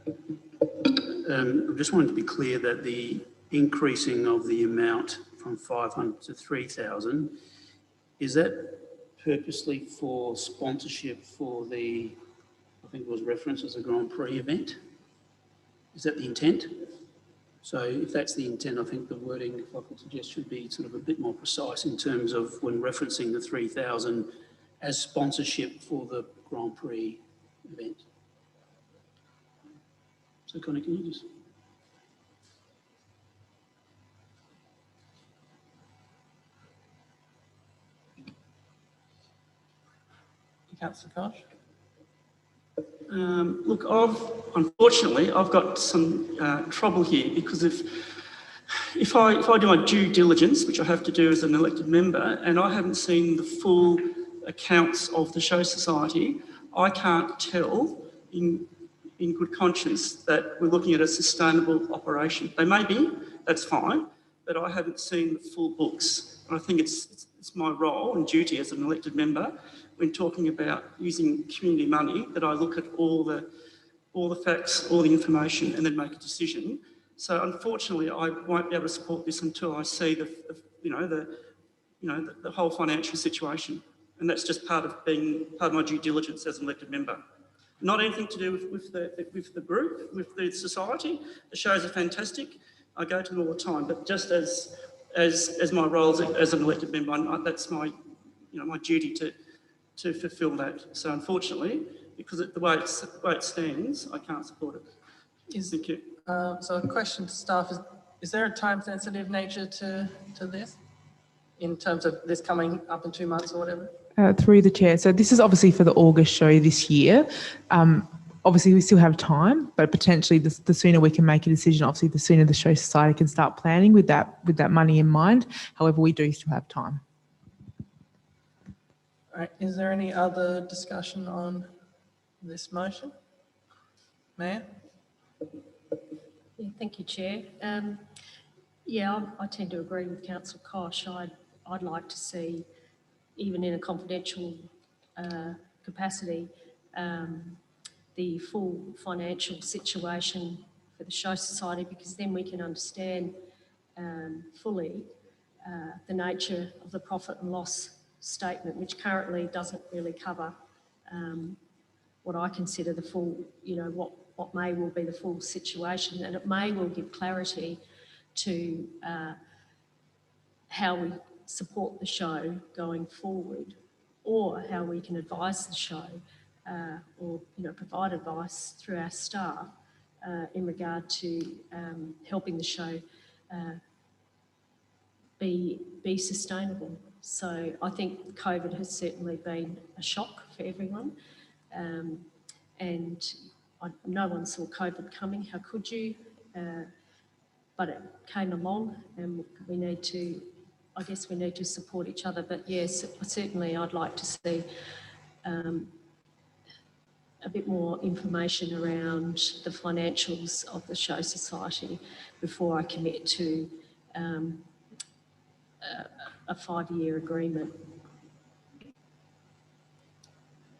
I just wanted to be clear that the increasing of the amount from 500 to 3,000, is that purposely for sponsorship for the, I think it was referenced as a Grand Prix event? Is that the intent? So if that's the intent, I think the wording, if I could suggest, should be sort of a bit more precise in terms of when referencing the 3,000 as sponsorship for the Grand Prix event. So Connie, can you just... Councillor Koch? Look, unfortunately, I've got some trouble here because if I do my due diligence, which I have to do as an elected member, and I haven't seen the full accounts of the Show Society, I can't tell in good conscience that we're looking at a sustainable operation. They may be, that's fine, but I haven't seen the full books. And I think it's my role and duty as an elected member when talking about using community money that I look at all the facts, all the information, and then make a decision. So unfortunately, I won't be able to support this until I see the whole financial situation, and that's just part of my due diligence as an elected member. Not anything to do with the group, with the society. The shows are fantastic. I go to them all the time, but just as my role as an elected member, that's my my duty to fulfil that. So unfortunately, because the way it stands, I can't support it. Thank you. So a question to staff is there a time-sensitive nature to this in terms of this coming up in 2 months or whatever? Through the chair. So this is obviously for the August show this year. Obviously, we still have time, but potentially the sooner we can make a decision, obviously, the sooner the Show Society can start planning with that money in mind. However, we do still have time. All right, is there any other discussion on this motion? Mayor? Yeah, thank you, Chair. I tend to agree with Councillor Kosh. I'd like to see, even in a confidential capacity, the full financial situation for the Show Society, because then we can understand fully the nature of the profit and loss statement, which currently doesn't really cover what I consider the full, what may well be the full situation, and it may well give clarity to how we support the show going forward, or how we can advise the show or provide advice through our staff in regard to helping the show be sustainable. So I think COVID has certainly been a shock for everyone, and no one saw COVID coming. How could you? But it came along, and we need to support each other. But yes, certainly I'd like to see a bit more information around the financials of the Show Society before I commit to a 5-year agreement.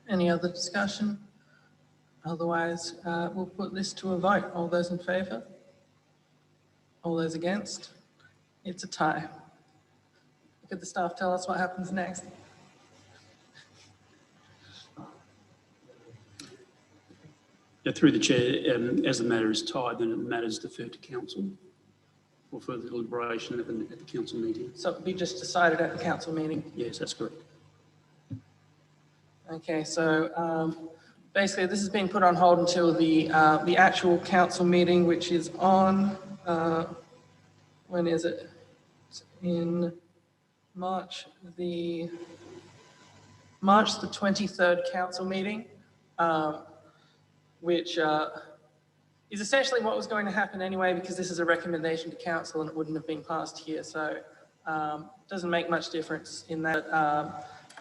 Any other discussion? Otherwise, we'll put this to a vote. All those in favour? All those against? It's a tie. Could the staff tell us what happens next? Yeah, through the chair, as the matter is tied, then the matter is deferred to council for further deliberation at the council meeting. So it'll be just decided at the council meeting? Yes, that's correct. Okay, so basically this has been put on hold until the actual council meeting, which is on, when is it? It's in March the 23rd council meeting, which is essentially what was going to happen anyway, because this is a recommendation to council and it wouldn't have been passed here. So doesn't make much difference in that.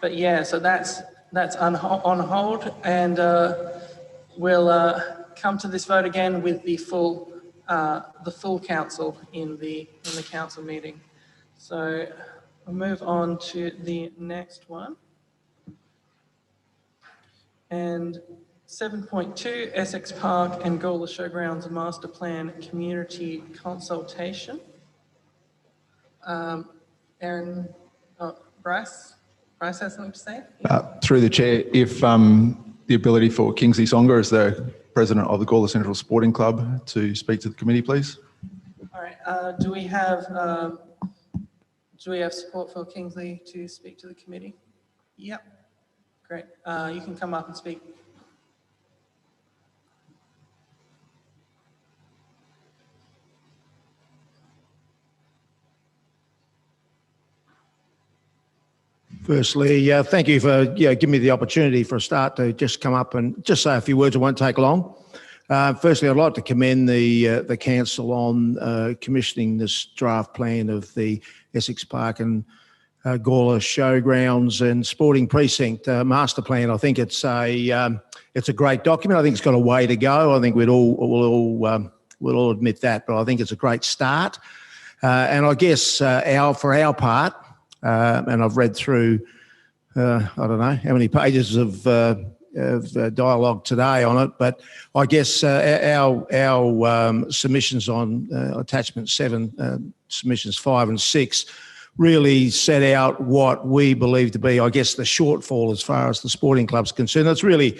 But yeah, so that's on hold, and we'll come to this vote again with the full council in the council meeting. So we'll move on to the next one. And 7.2, Essex Park and Gala Showgrounds Master Plan Community Consultation. Bryce has something to say? Through the chair, if the ability for Kingsley Songa, as the president of the Gala Central Sporting Club, to speak to the committee, please. All right. Do we have support for Kingsley to speak to the committee? Yep. Great. You can come up and speak. Firstly, thank you for giving me the opportunity for a start to just come up and just say a few words. It won't take long. Firstly, I'd like to commend the council on commissioning this draft plan of the Essex Park and Gala Showgrounds and Sporting Precinct master plan. I think it's a great document. I think it's got a way to go. I think we'll all admit that, but I think it's a great start. And I guess for our part. And I've read through, I don't know how many pages of dialogue today on it, but I guess our submissions on attachment 7, submissions 5 and 6, really set out what we believe to be, I guess, the shortfall as far as the sporting club's concerned. It's really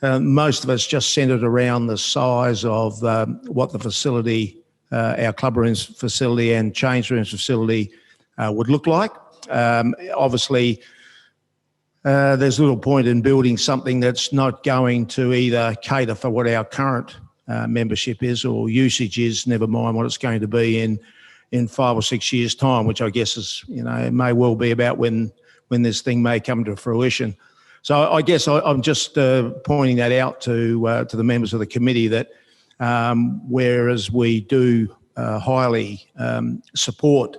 most of us just centred around the size of what the facility, our club rooms facility and change rooms facility would look like. Obviously, there's little point in building something that's not going to either cater for what our current membership is or usage is, never mind what it's going to be in 5 or 6 years' time, which I guess is, it may well be about when this thing may come to fruition. So I guess I'm just pointing that out to the members of the committee that whereas we do highly support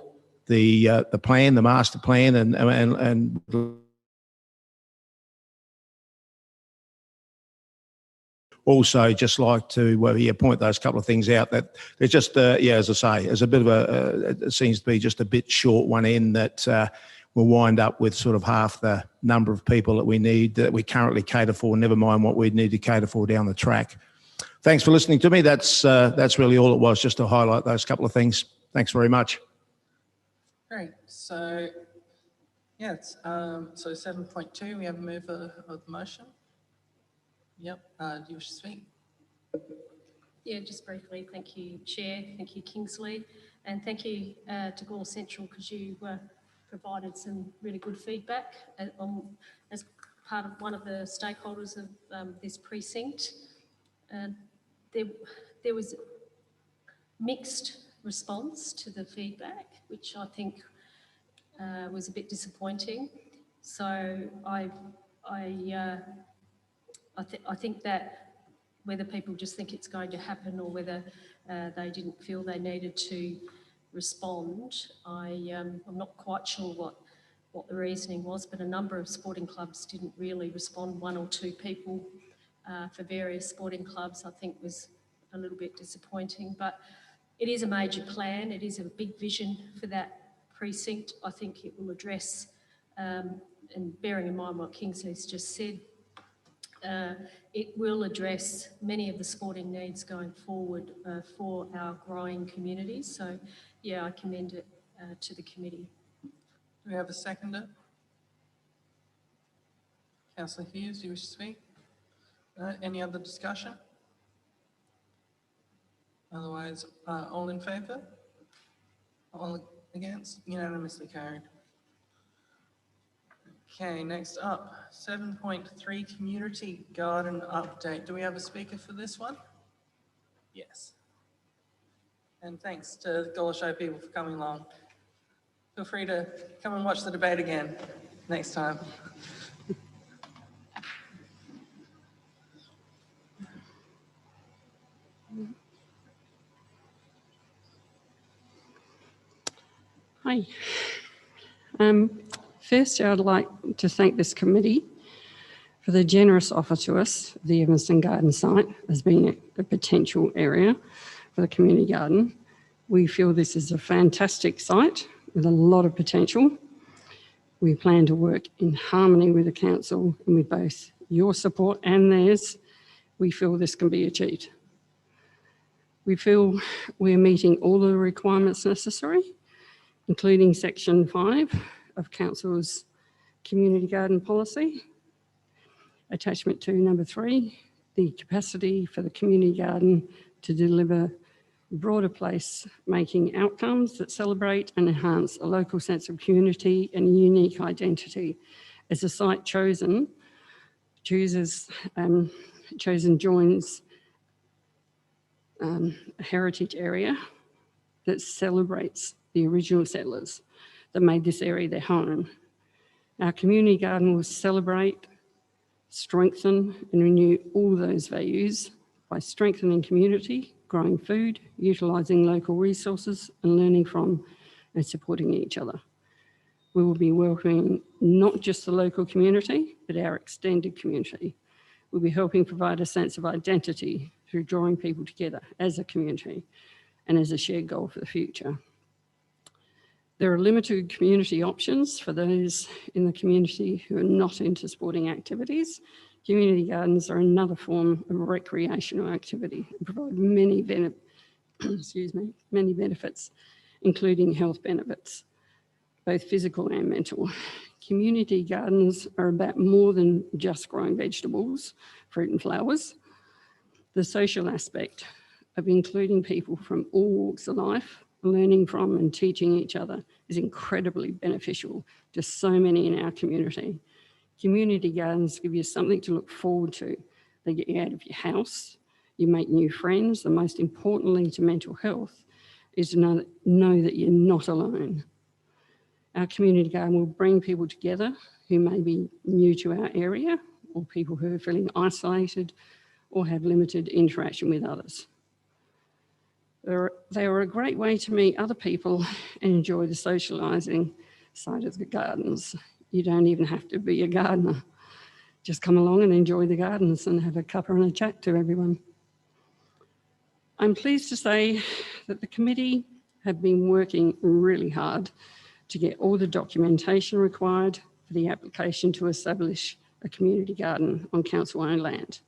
the plan, the master plan, and also just like to point those couple of things out that there's just, as I say, there's a bit of it seems to be just a bit short one end that we'll wind up with sort of half the number of people that we need, that we currently cater for, never mind what we'd need to cater for down the track. Thanks for listening to me. That's really all it was, just to highlight those couple of things. Thanks very much. Great. So, yes, so 7.2, we have a mover of the motion. Yep. Do you wish to speak? Yeah, just briefly, thank you, Chair, thank you, Kingsley, and thank you to Gala Central, because you provided some really good feedback as part of one of the stakeholders of this precinct. There was mixed response to the feedback, which I think was a bit disappointing. So I think that whether people just think it's going to happen or whether they didn't feel they needed to respond, I'm not quite sure what the reasoning was, but a number of sporting clubs didn't really respond. One or two people for various sporting clubs, I think, was a little bit disappointing. But it is a major plan. It is a big vision for that precinct. I think it will address, and bearing in mind what Kingsley's just said, it will address many of the sporting needs going forward for our growing communities. So, yeah, I commend it to the committee. Do we have a seconder? Councillor Hughes, do you wish to speak? Any other discussion? Otherwise, all in favour? All against? Unanimously carried. Okay, next up, 7.3 Community Garden Update. Do we have a speaker for this one? Yes. And thanks to the Gala Show people for coming along. Feel free to come and watch the debate again next time. Hi. First, I would like to thank this committee for the generous offer to us of the Evanston Garden site as being a potential area for the community garden. We feel this is a fantastic site with a lot of potential. We plan to work in harmony with the council, and with both your support and theirs, we feel this can be achieved. We feel we're meeting all the requirements necessary, including Section 5 of Council's Community Garden Policy. Attachment 2, number 3, the capacity for the community garden to deliver broader place-making outcomes that celebrate and enhance a local sense of community and unique identity. As the site chosen joins a heritage area that celebrates the original settlers that made this area their home. Our community garden will celebrate, strengthen and renew all those values by strengthening community, growing food, utilising local resources and learning from and supporting each other. We will be welcoming not just the local community, but our extended community. We'll be helping provide a sense of identity through drawing people together as a community and as a shared goal for the future. There are limited community options for those in the community who are not into sporting activities. Community gardens are another form of recreational activity and provide many benefits, including health benefits, both physical and mental. Community gardens are about more than just growing vegetables, fruit and flowers. The social aspect of including people from all walks of life, learning from and teaching each other is incredibly beneficial to so many in our community. Community gardens give you something to look forward to. They get you out of your house, you make new friends, and most importantly to mental health is to know that you're not alone. Our community garden will bring people together who may be new to our area or people who are feeling isolated or have limited interaction with others. They are a great way to meet other people and enjoy the socialising side of the gardens. You don't even have to be a gardener just come along and enjoy the gardens and have a cuppa and a chat to everyone. I'm pleased to say that the committee have been working really hard to get all the documentation required for the application to establish a community garden on council-owned land.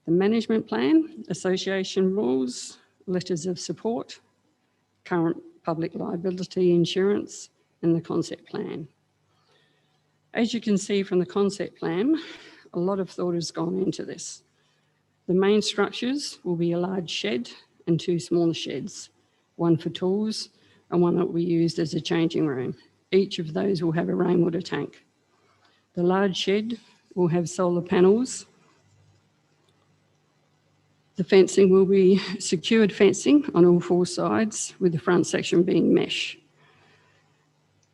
The management plan, association rules, letters of support, current public liability insurance, and the concept plan. As you can see from the concept plan, a lot of thought has gone into this. The main structures will be a large shed and 2 smaller sheds, one for tools and one that will be used as a changing room. Each of those will have a rainwater tank. The large shed will have solar panels. The fencing will be secured fencing on all 4 sides, with the front section being mesh.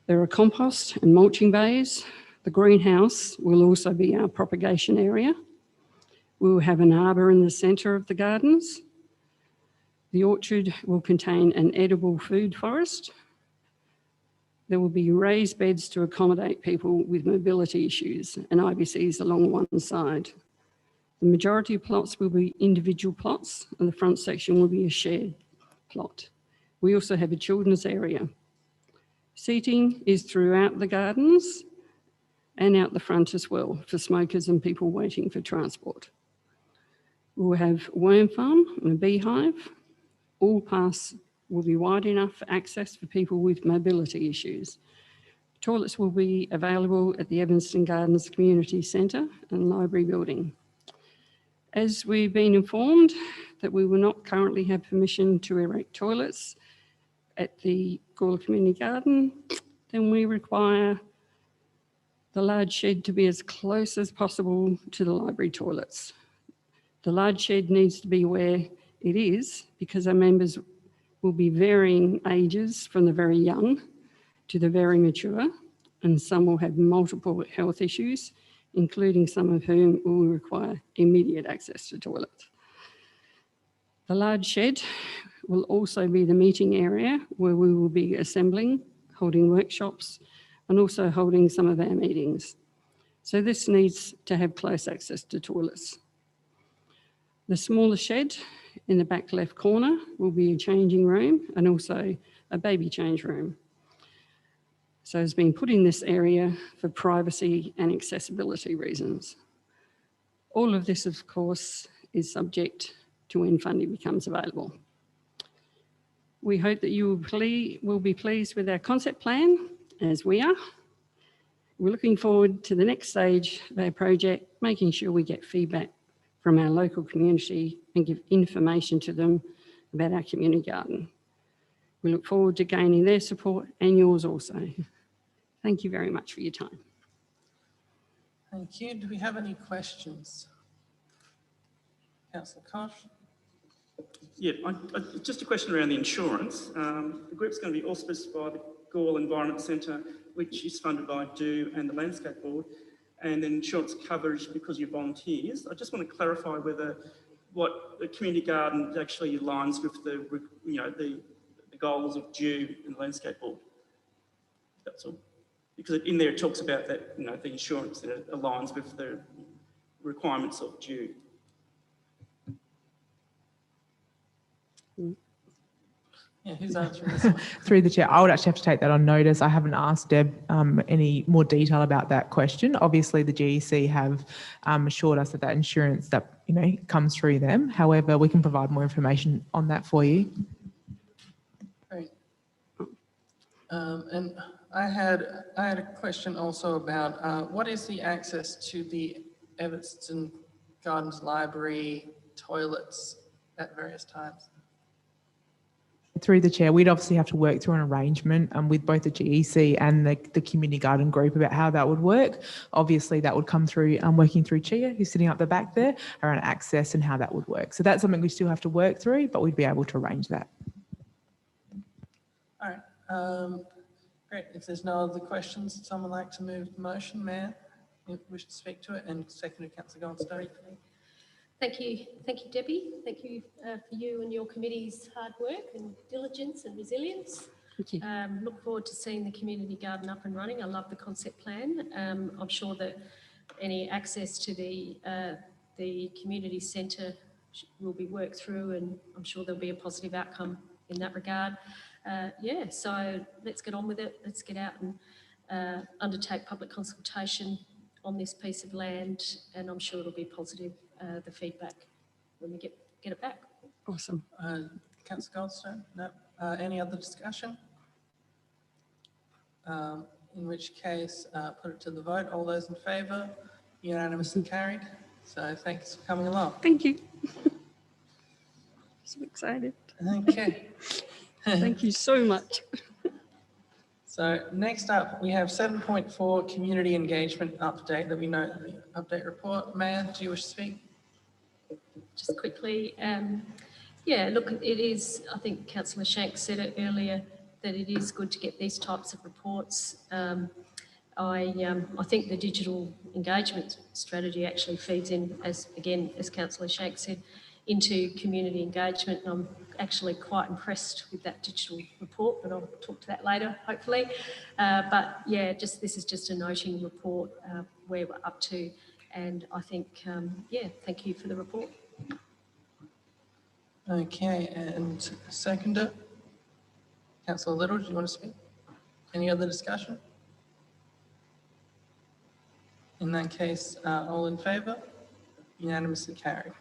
There are compost and mulching bays. The greenhouse will also be our propagation area. We will have an arbour in the centre of the gardens. The orchard will contain an edible food forest. There will be raised beds to accommodate people with mobility issues and IBCs along one side. The majority of plots will be individual plots and the front section will be a shared plot. We also have a children's area. Seating is throughout the gardens and out the front as well for smokers and people waiting for transport. We'll have worm farm and a beehive. All paths will be wide enough for access for people with mobility issues. Toilets will be available at the Evanston Gardens Community Centre and Library Building. As we've been informed that we will not currently have permission to erect toilets at the Gala Community Garden, then we require the large shed to be as close as possible to the library toilets. The large shed needs to be where it is because our members will be varying ages from the very young to the very mature, and some will have multiple health issues, including some of whom will require immediate access to toilets. The large shed will also be the meeting area where we will be assembling, holding workshops, and also holding some of our meetings. So this needs to have close access to toilets. The smaller shed in the back left corner will be a changing room and also a baby change room. So it's been put in this area for privacy and accessibility reasons. All of this, of course, is subject to when funding becomes available. We hope that you will be pleased with our concept plan, as we are. We're looking forward to the next stage of our project, making sure we get feedback from our local community and give information to them about our community garden. We look forward to gaining their support and yours also. Thank you very much for your time. Thank you. Do we have any questions? Councillor Koch? Yeah, just a question around the insurance. The group's going to be auspiced by the Gala Environment Centre, which is funded by Do and the Landscape Board, and then insurance coverage because you're volunteers. I just want to clarify whether what the community garden actually aligns with the goals of Do and the Landscape Board. That's all. Because in there it talks about that, the insurance that aligns with the requirements of Do. Yeah, who's answering this one? Through the chair, I would actually have to take that on notice. I haven't asked Deb any more detail about that question. Obviously, the GEC have assured us that that insurance that comes through them. However, we can provide more information on that for you. Great. And I had a question also about what is the access to the Evanston Gardens Library toilets at various times? Through the chair, we'd obviously have to work through an arrangement with both the GEC and the community garden group about how that would work. Obviously, that would come through working through Chia, who's sitting up the back there, around access and how that would work. So that's something we still have to work through, but we'd be able to arrange that. All right. Great. If there's no other questions, would someone like to move the motion, Mayor? You wish to speak to it, and seconded Councillor Goldstone. Thank you, Debbie. Thank you for you and your committee's hard work and diligence and resilience. Thank you. Look forward to seeing the community garden up and running. I love the concept plan. I'm sure that any access to the community centre will be worked through, and I'm sure there'll be a positive outcome in that regard. Yeah, so let's get on with it. Let's get out and undertake public consultation on this piece of land, and I'm sure it'll be positive, the feedback, when we get it back. Awesome. Councillor Goldstone? No. Any other discussion? In which case, put it to the vote. All those in favour? Unanimously carried. So thanks for coming along. Thank you. So excited. Okay. Thank you so much. So next up, we have 7.4 community engagement update that we know the update report. Mayor, do you wish to speak? Just quickly, yeah, look, it is, I think Councillor Shanks said it earlier, that it is good to get these types of reports. I think the digital engagement strategy actually feeds in, as Councillor Shanks said, into community engagement. And I'm actually quite impressed with that digital report, but I'll talk to that later, hopefully. But yeah, this is just a noting report where we're up to. And I think, yeah, thank you for the report. Okay, and seconder, Councillor Little, do you want to speak? Any other discussion? In that case, all in favour? Unanimously carried.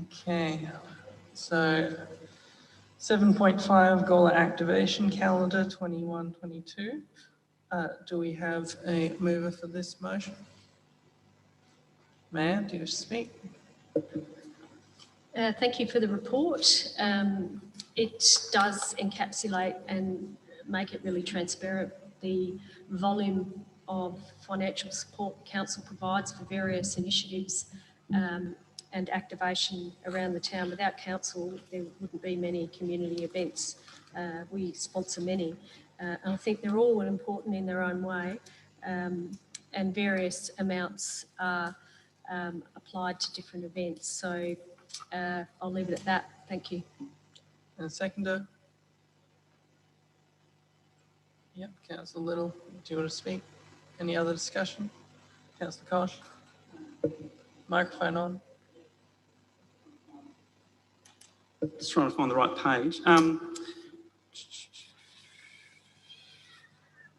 Okay, so 7.5 Gala activation calendar 21-22. Do we have a mover for this motion? Mayor, do you wish to speak? Thank you for the report. It does encapsulate and make it really transparent the volume of financial support council provides for various initiatives and activation around the town. Without council, there wouldn't be many community events. We sponsor many, and I think they're all important in their own way, and various amounts are applied to different events. So I'll leave it at that. Thank you. And seconder? Yep, Councillor Little, do you want to speak? Any other discussion? Councillor Kosh? Microphone on. Just trying to find the right page.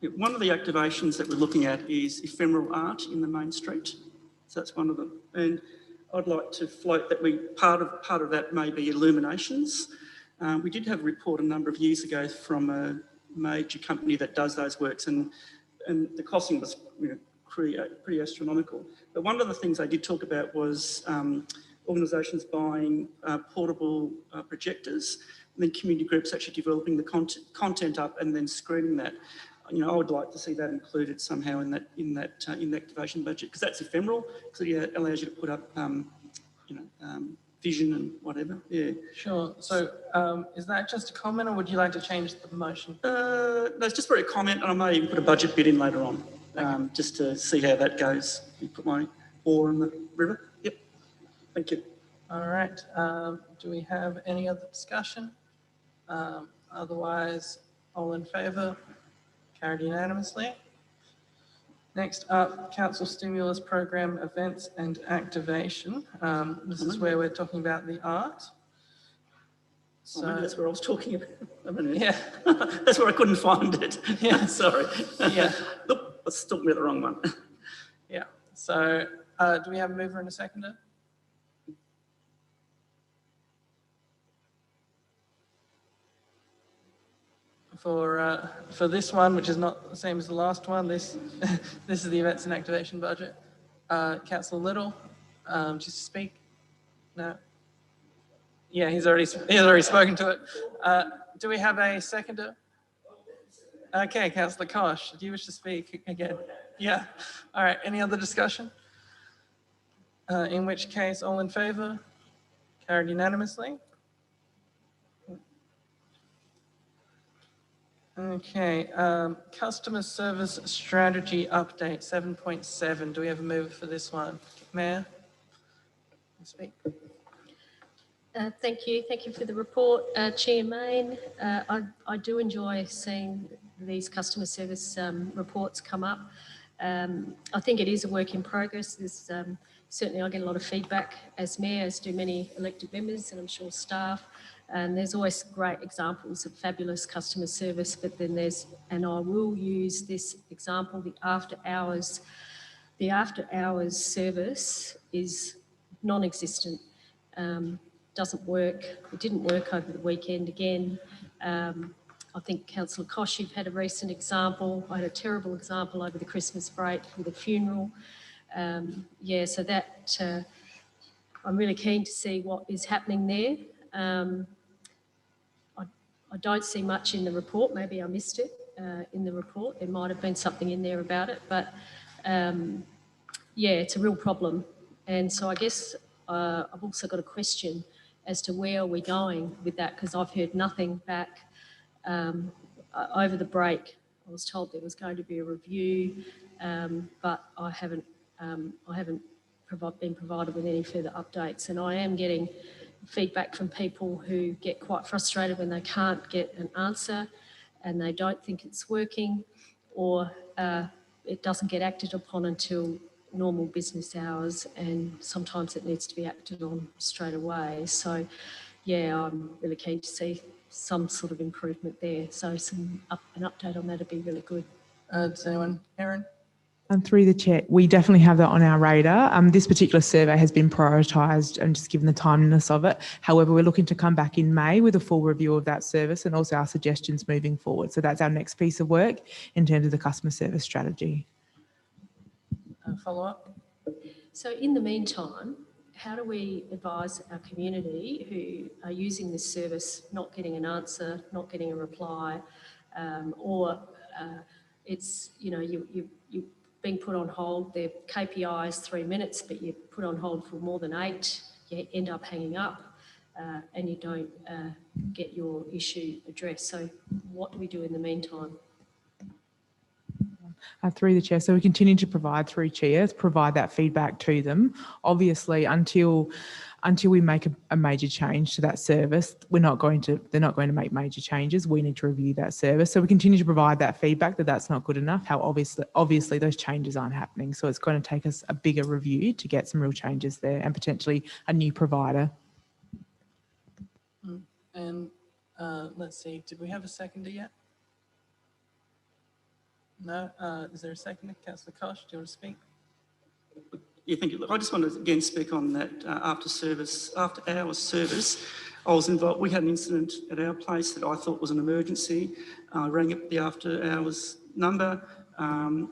Yeah, one of the activations that we're looking at is ephemeral art in the main street. So that's one of them. And I'd like to float that part of that may be illuminations. We did have a report a number of years ago from a major company that does those works, and the costing was pretty astronomical. But one of the things they did talk about was organisations buying portable projectors, and then community groups actually developing the content up and then screening that. I would like to see that included somehow in the activation budget, because that's ephemeral, because it allows you to put up, vision and whatever. Yeah. Sure. So is that just a comment, or would you like to change the motion? No, it's just very a comment, and I may even put a budget bid in later on, just to see how that goes. You put my oar in the river. Yep. Thank you. All right. Do we have any other discussion? Otherwise, all in favour? Carried unanimously. Next up, Council Stimulus Program Events and Activation. This is where we're talking about the art. So maybe that's where I was talking about. Yeah. That's where I couldn't find it. Yeah. Sorry. Yeah. Look, I was talking about the wrong one. Yeah. So do we have a mover and a seconder? For this one, which is not the same as the last one, this is the events and activation budget. Councillor Little, just to speak. No. Yeah, he's already spoken to it. Do we have a seconder? Okay, Councillor Kosh, do you wish to speak again? Yeah. All right. Any other discussion? In which case, all in favour? Carried unanimously. Okay, customer service strategy update 7.7. Do we have a mover for this one? Mayor, speak. Thank you. Thank you for the report, Chair Main. I do enjoy seeing these customer service reports come up. I think it is a work in progress. There's, certainly I get a lot of feedback as Mayor, as do many elected members and I'm sure staff. And there's always great examples of fabulous customer service, but then there's, and I will use this example, the after hours service is non-existent. Doesn't work. It didn't work over the weekend again. I think Councillor Kosh, you've had a recent example. I had a terrible example over the Christmas break with a funeral. Yeah, so that I'm really keen to see what is happening there. I don't see much in the report. Maybe I missed it in the report. There might have been something in there about it, but yeah, it's a real problem. And so I guess I've also got a question as to where are we going with that, because I've heard nothing back. Over the break, I was told there was going to be a review, but I haven't been provided with any further updates. And I am getting feedback from people who get quite frustrated when they can't get an answer and they don't think it's working, or it doesn't get acted upon until normal business hours, and sometimes it needs to be acted on straight away. So yeah, I'm really keen to see some sort of improvement there. So an update on that would be really good. Does anyone, Erin? And through the chair, we definitely have that on our radar. This particular survey has been prioritised and just given the timeliness of it. However, we're looking to come back in May with a full review of that service and also our suggestions moving forward. So that's our next piece of work in terms of the customer service strategy. Follow up? So in the meantime, how do we advise our community who are using this service, not getting an answer, not getting a reply, or it's, you know, you've being put on hold, their KPI is 3 minutes, but you're put on hold for more than 8, you end up hanging up and you don't get your issue addressed. So what do we do in the meantime? Through the chair, so we continue to provide through chairs, provide that feedback to them. Obviously, until we make a major change to that service, they're not going to make major changes. We need to review that service. So we continue to provide that feedback that that's not good enough. How obviously those changes aren't happening. So it's going to take us a bigger review to get some real changes there and potentially a new provider. And let's see, did we have a seconder yet? No? Is there a seconder? Councillor Kosh, do you want to speak? Yeah, thank you. Look, I just want to again speak on that after hours service. I was involved, we had an incident at our place that I thought was an emergency. I rang up the after hours number, and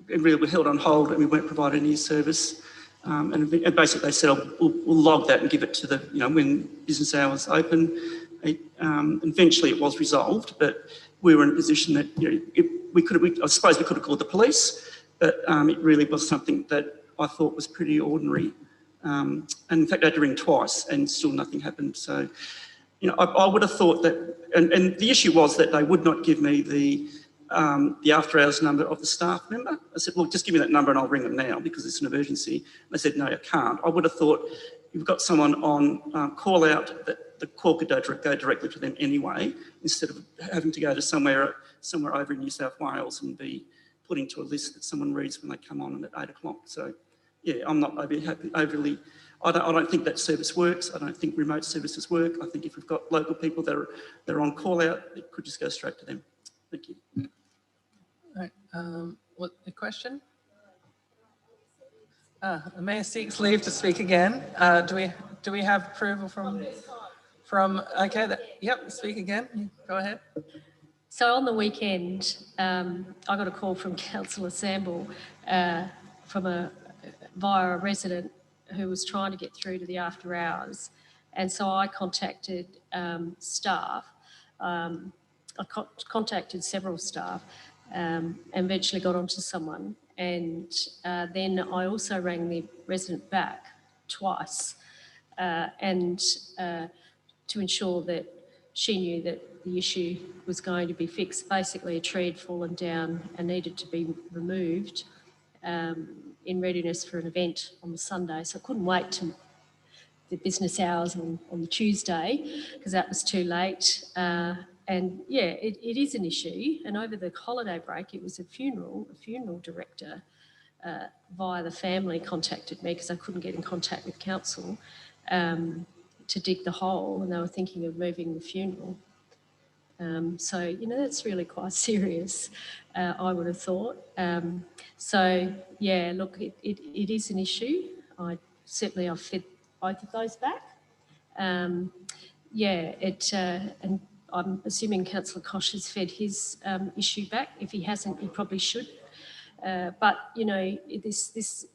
really we held on hold and we weren't provided any service. And basically they said, oh, we'll log that and give it to the, you know, when business hours open. Eventually it was resolved, but we were in a position that, you know, I suppose we could have called the police, but it really was something that I thought was pretty ordinary. And in fact, I had to ring twice and still nothing happened. So, you know, I would have thought that, and the issue was that they would not give me the after hours number of the staff member. I said, look, just give me that number and I'll ring them now because it's an emergency. And they said, no, I can't. I would have thought you've got someone on call out that the call could go directly to them anyway, instead of having to go to somewhere over in New South Wales and be put into a list that someone reads when they come on at 8 o'clock. So, yeah, I'm not overly. I don't think that service works. I don't think remote services work. I think if we've got local people that are on call out, it could just go straight to them. Thank you. All right. What the question? The Mayor seeks leave to speak again. Do we have approval from? Okay. Yep. Speak again. Go ahead. So on the weekend, I got a call from Councillor Samble via a resident who was trying to get through to the after hours, and so I contacted staff. I contacted several staff and eventually got onto someone, and then I also rang the resident back twice and to ensure that she knew that the issue was going to be fixed. Basically, a tree had fallen down and needed to be removed in readiness for an event on the Sunday. So I couldn't wait to the business hours on the Tuesday, because that was too late. And yeah, it is an issue. And over the holiday break, it was a funeral director via the family contacted me because I couldn't get in contact with council to dig the hole, and they were thinking of moving the funeral. So, you know, that's really quite serious, I would have thought. So, yeah, look, it is an issue. I've fed both of those back. And I'm assuming Councillor Koch has fed his issue back. If he hasn't, he probably should. But, you know, this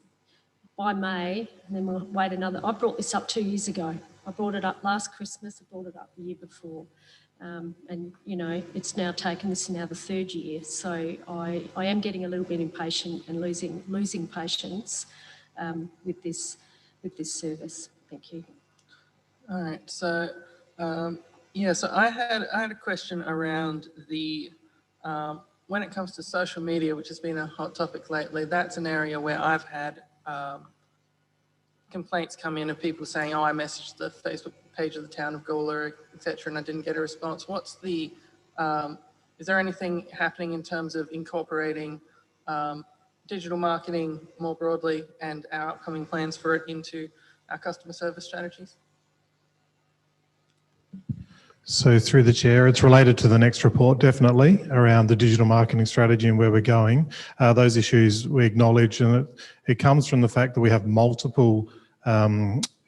by May, and then we'll wait another. I brought this up 2 years ago. I brought it up last Christmas. I brought it up the year before. And, you know, it's now taken, this is now the third year. So I am getting a little bit impatient and losing patience with this service. Thank you. All right. So, so I had a question around the, when it comes to social media, which has been a hot topic lately, that's an area where I've had complaints come in of people saying, oh, I messaged the Facebook page of the town of Gala, etc., and I didn't get a response. What's the, is there anything happening in terms of incorporating digital marketing more broadly and our upcoming plans for it into our customer service strategies? So through the chair, it's related to the next report, definitely, around the digital marketing strategy and where we're going. Those issues we acknowledge, and it comes from the fact that we have multiple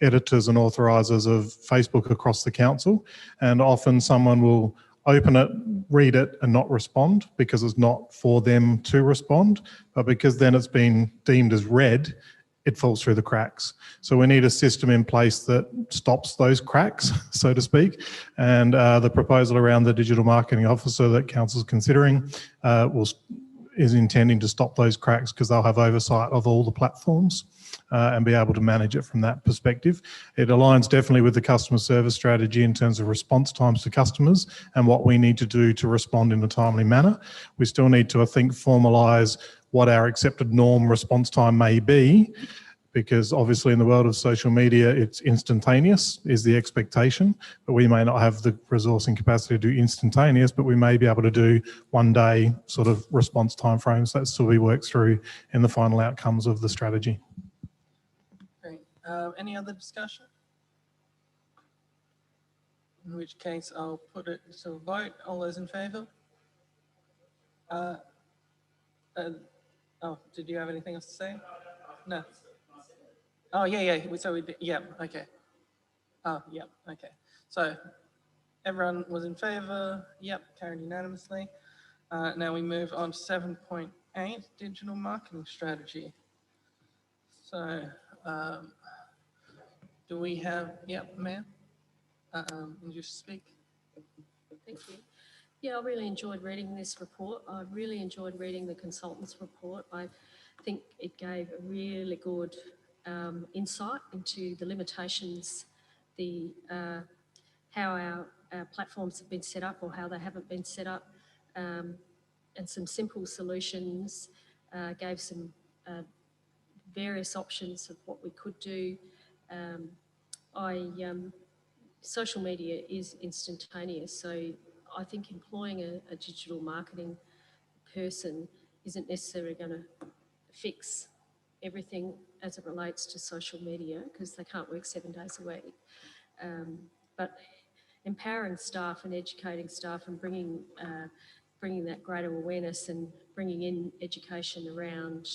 editors and authorisers of Facebook across the council, and often someone will open it, read it and not respond because it's not for them to respond, but because then it's been deemed as read, it falls through the cracks. So we need a system in place that stops those cracks, so to speak. And the proposal around the digital marketing officer that council's considering is intending to stop those cracks because they'll have oversight of all the platforms and be able to manage it from that perspective. It aligns definitely with the customer service strategy in terms of response times to customers and what we need to do to respond in a timely manner. We still need to, I think, formalise what our accepted norm response time may be, because obviously in the world of social media, it's instantaneous is the expectation, but we may not have the resource and capacity to do instantaneous, but we may be able to do 1 day sort of response timeframes. That's still be worked through in the final outcomes of the strategy. Great. Any other discussion? In which case I'll put it to a vote. All those in favour? Oh, did you have anything else to say? No. Oh, yeah. So we did, yeah, okay. Oh, yeah, okay. So everyone was in favour. Yep, carried unanimously. Now we move on to 7.8, digital marketing strategy. So do we have, yep, ma'am, would you speak? Thank you. Yeah, I really enjoyed reading this report. I really enjoyed reading the consultant's report. I think it gave a really good insight into the limitations, how our platforms have been set up or how they haven't been set up, and some simple solutions, gave some various options of what we could do. Social media is instantaneous, so I think employing a digital marketing person isn't necessarily going to fix everything as it relates to social media because they can't work 7 days a week. But empowering staff and educating staff and bringing that greater awareness and bringing in education around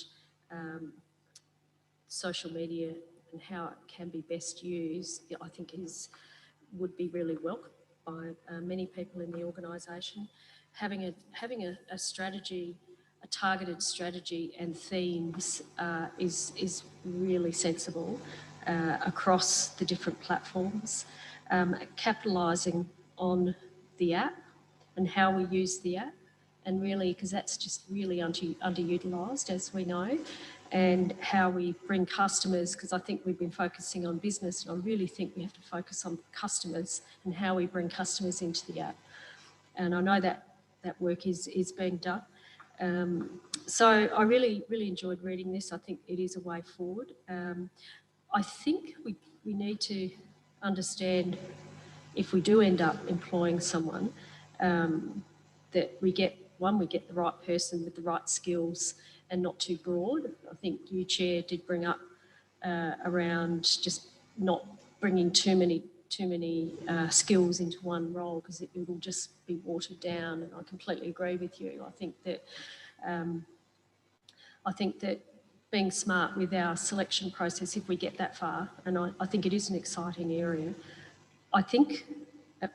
social media and how it can be best used, I think would be really welcome by many people in the organisation. Having a strategy, a targeted strategy and themes is really sensible across the different platforms. Capitalising on the app and how we use the app, and really, because that's just really underutilised, as we know, and how we bring customers, because I think we've been focusing on business, and I really think we have to focus on customers and how we bring customers into the app. And I know that work is being done. So I really enjoyed reading this. I think it is a way forward. I think we need to understand if we do end up employing someone, that we get the right person with the right skills and not too broad. I think you, Chair, did bring up around just not bringing too many skills into one role, because it will just be watered down. And I completely agree with you. I think that being smart with our selection process, if we get that far, and I think it is an exciting area. I think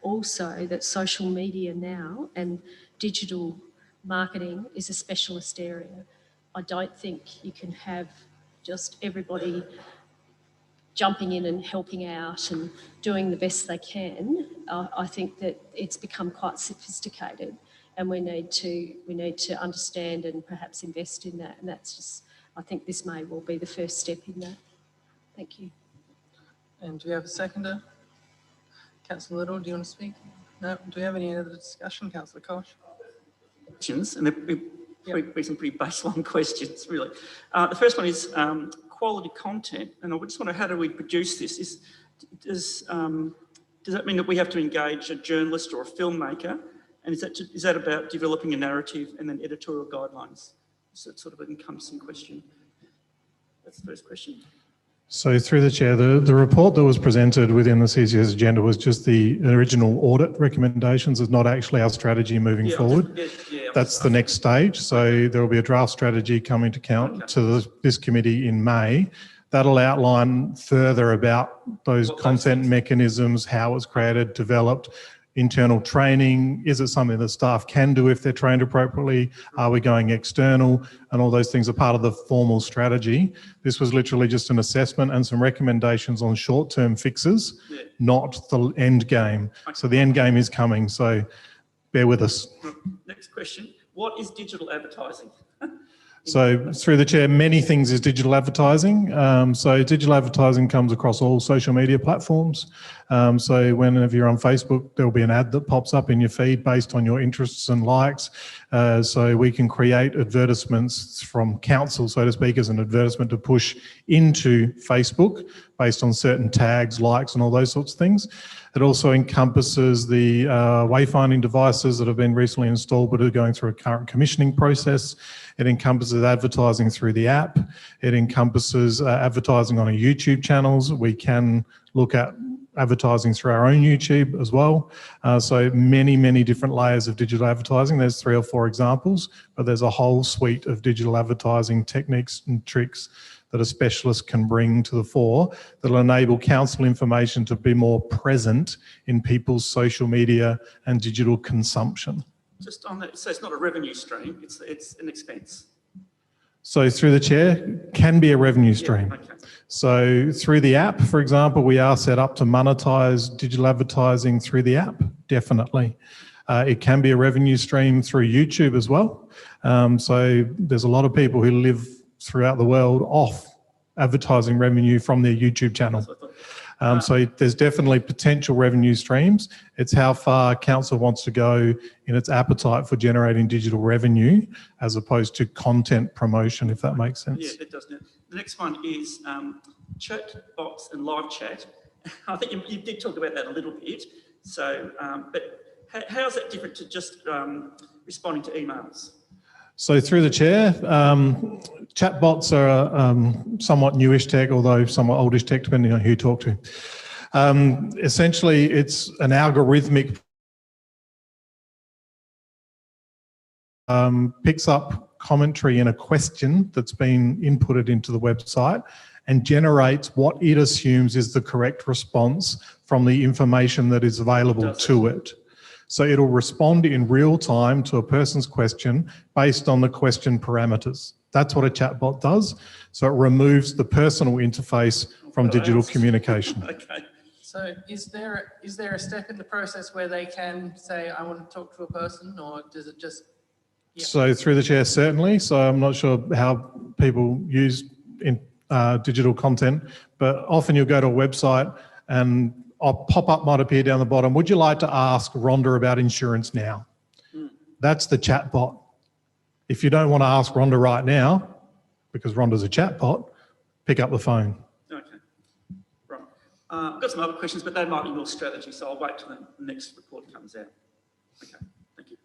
also that social media now and digital marketing is a specialist area. I don't think you can have just everybody jumping in and helping out and doing the best they can. I think that it's become quite sophisticated, and we need to understand and perhaps invest in that. And that's just, I think this may well be the first step in that. Thank you. And do we have a seconder? Councillor Little, do you want to speak? No. Do we have any other discussion, Councillor Koch? Questions, and there'll be some pretty baseline questions, really. The first one is quality content, and I just wonder, how do we produce this? Does that mean that we have to engage a journalist or a filmmaker? And is that about developing a narrative and then editorial guidelines? Is that sort of an encompassing question? That's the first question. So through the chair, the report that was presented within the CCS agenda was just the original audit recommendations. It's not actually our strategy moving forward. That's the next stage. So there will be a draft strategy coming to this committee in May. That'll outline further about those content mechanisms, how it's created, developed, internal training. Is it something that staff can do if they're trained appropriately? Are we going external? And all those things are part of the formal strategy. This was literally just an assessment and some recommendations on short-term fixes, not the end game. So the end game is coming, so bear with us. Next question. What is digital advertising? So through the chair, many things is digital advertising. So digital advertising comes across all social media platforms. So whenever you're on Facebook, there'll be an ad that pops up in your feed based on your interests and likes. So we can create advertisements from council, so to speak, as an advertisement to push into Facebook based on certain tags, likes, and all those sorts of things. It also encompasses the wayfinding devices that have been recently installed but are going through a current commissioning process. It encompasses advertising through the app. It encompasses advertising on our YouTube channels. We can look at advertising through our own YouTube as well. So many, many different layers of digital advertising. There's 3 or 4 examples, but there's a whole suite of digital advertising techniques and tricks that a specialist can bring to the fore that will enable council information to be more present in people's social media and digital consumption. Just on that, so it's not a revenue stream, it's an expense. So through the chair, can be a revenue stream. Yeah, okay. So through the app, for example, we are set up to monetize digital advertising through the app, definitely. It can be a revenue stream through YouTube as well. So there's a lot of people who live throughout the world off advertising revenue from their YouTube channel. So there's definitely potential revenue streams. It's how far council wants to go in its appetite for generating digital revenue as opposed to content promotion, if that makes sense. Yeah, it does. The next one is chat bots and live chat. I think you did talk about that a little bit. So, but how is that different to just responding to emails? So through the chair, chatbots are somewhat newish tech, although somewhat oldish tech, depending on who you talk to. Essentially, it's an algorithmic picks up commentary in a question that's been inputted into the website and generates what it assumes is the correct response from the information that is available to it. So it'll respond in real time to a person's question based on the question parameters. That's what a chatbot does. So it removes the personal interface from digital communication. Okay. So is there a step in the process where they can say, I want to talk to a person, or does it just... Yeah. So through the chair, certainly. So I'm not sure how people use digital content, but often you'll go to a website and a pop-up might appear down the bottom. Would you like to ask Rhonda about insurance now? That's the chatbot. If you don't want to ask Rhonda right now, because Rhonda's a chatbot, pick up the phone. Okay, right. I've got some other questions, but they might be more strategy, so I'll wait till the next report comes out. Okay, thank you.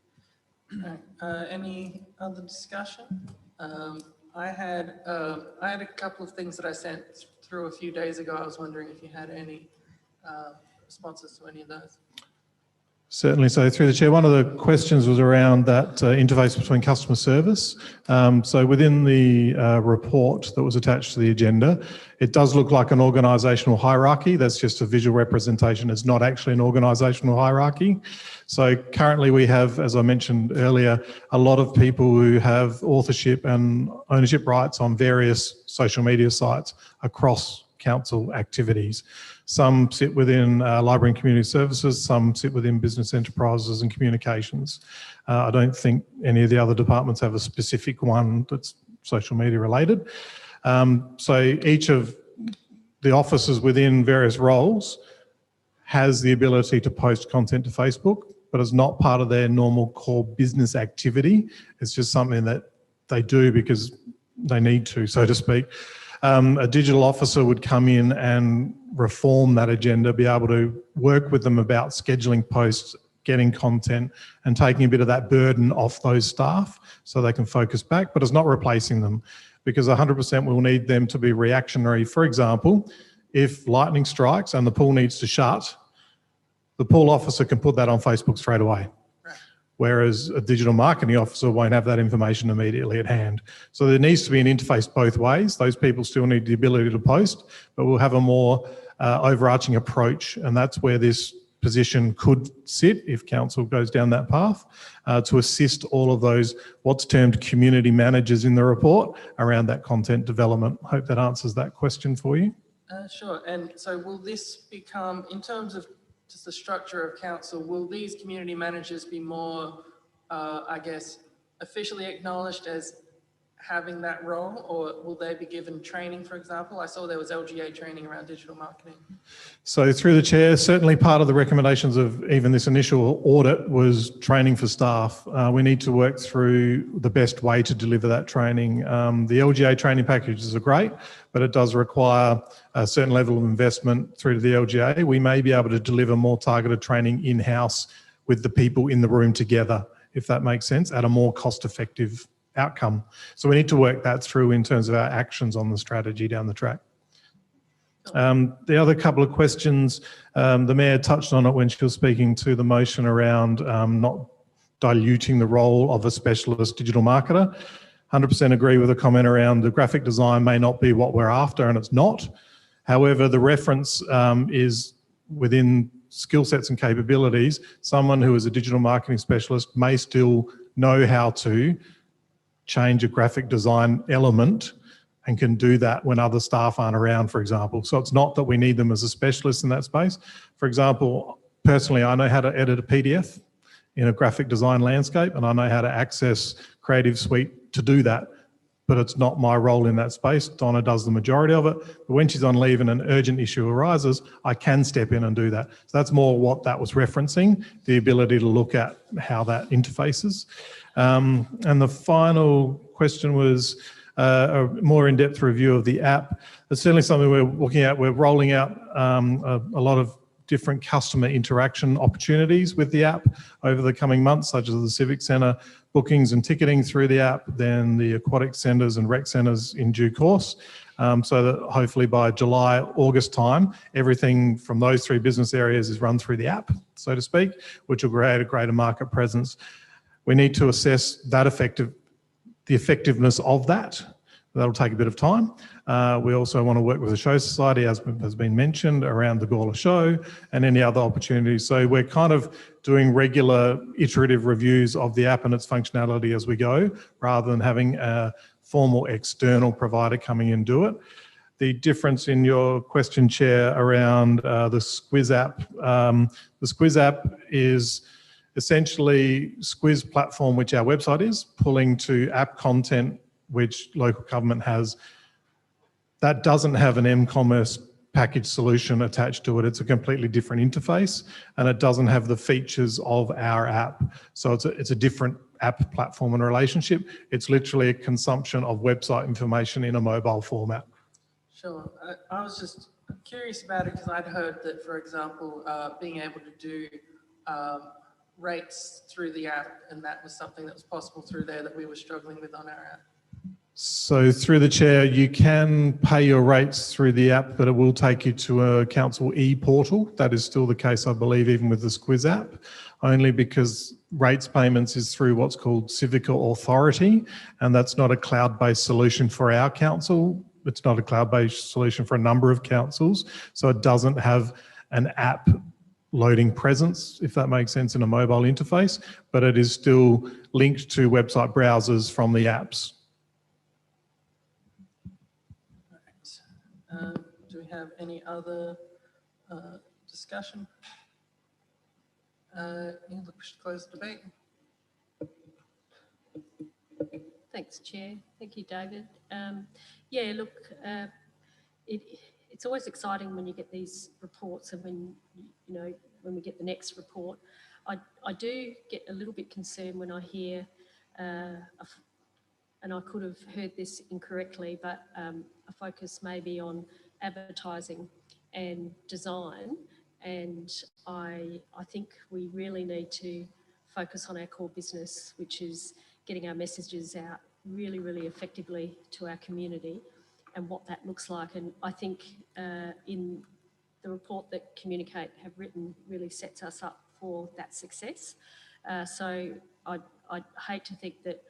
Any other discussion? I had a couple of things that I sent through a few days ago. I was wondering if you had any responses to any of those. Certainly. So through the chair, one of the questions was around that interface between customer service. So within the report that was attached to the agenda, it does look like an organisational hierarchy. That's just a visual representation. It's not actually an organisational hierarchy. So currently we have, as I mentioned earlier, a lot of people who have authorship and ownership rights on various social media sites across council activities. Some sit within library and community services, some sit within business enterprises and communications. I don't think any of the other departments have a specific one that's social media related. So each of the officers within various roles has the ability to post content to Facebook, but it's not part of their normal core business activity. It's just something that they do because they need to, so to speak. A digital officer would come in and reform that agenda, be able to work with them about scheduling posts, getting content and taking a bit of that burden off those staff so they can focus back, but it's not replacing them because 100% we'll need them to be reactionary. For example, if lightning strikes and the pool needs to shut, the pool officer can put that on Facebook straight away. Whereas a digital marketing officer won't have that information immediately at hand. So there needs to be an interface both ways. Those people still need the ability to post, but we'll have a more overarching approach, and that's where this position could sit if council goes down that path, to assist all of those what's termed community managers in the report around that content development. Hope that answers that question for you. Sure, and so will this become, in terms of just the structure of council, will these community managers be more, I guess, officially acknowledged as having that role, or will they be given training, for example? I saw there was LGA training around digital marketing. So through the chair, certainly part of the recommendations of even this initial audit was training for staff. We need to work through the best way to deliver that training. The LGA training packages are great, but it does require a certain level of investment through to the LGA. We may be able to deliver more targeted training in-house with the people in the room together, if that makes sense, at a more cost-effective outcome. So we need to work that through in terms of our actions on the strategy down the track. The other couple of questions, the Mayor touched on it when she was speaking to the motion around not diluting the role of a specialist digital marketer. 100% agree with the comment around the graphic design may not be what we're after, and it's not. However, the reference is within skill sets and capabilities. Someone who is a digital marketing specialist may still know how to change a graphic design element and can do that when other staff aren't around, for example. So it's not that we need them as a specialist in that space. For example, personally, I know how to edit a PDF in a graphic design landscape, and I know how to access Creative Suite to do that, but it's not my role in that space. Donna does the majority of it, but when she's on leave and an urgent issue arises, I can step in and do that. So that's more what that was referencing, the ability to look at how that interfaces. And the final question was a more in-depth review of the app. It's certainly something we're looking at. We're rolling out a lot of different customer interaction opportunities with the app over the coming months, such as the Civic Centre bookings and ticketing through the app, then the aquatic centres and rec centres in due course. So that hopefully by July, August time, everything from those three business areas is run through the app, so to speak, which will create a greater market presence. We need to assess that the effectiveness of that. That'll take a bit of time. We also want to work with the Show Society, as has been mentioned, around the Gala show and any other opportunities. So we're kind of doing regular iterative reviews of the app and its functionality as we go, rather than having a formal external provider coming in and do it. The difference in your question, Chair, around the Squiz app. The Squiz app is essentially Squiz platform, which our website is, pulling to app content which local government has. That doesn't have an m-commerce package solution attached to it. It's a completely different interface, and it doesn't have the features of our app. So it's a different app platform and relationship. It's literally a consumption of website information in a mobile format. Sure. I was just I'm curious about it because I'd heard that, for example, being able to do rates through the app, and that was something that was possible through there that we were struggling with on our app. So through the chair, you can pay your rates through the app, but it will take you to a council e-portal. That is still the case, I believe, even with the Squiz app, only because rates payments is through what's called Civica Authority, and that's not a cloud-based solution for our council. It's not a cloud-based solution for a number of councils, so it doesn't have an app loading presence, if that makes sense, in a mobile interface, but it is still linked to website browsers from the apps. Do we have any other discussion? We should close the debate. Thanks, Chair. Thank you, David. Yeah, look, it's always exciting when you get these reports, and when when we get the next report. I do get a little bit concerned when I hear, and I could have heard this incorrectly, but a focus maybe on advertising and design. And I think we really need to focus on our core business, which is getting our messages out really, really effectively to our community and what that looks like. And I think in the report that Communicate have written really sets us up for that success. So I'd hate to think that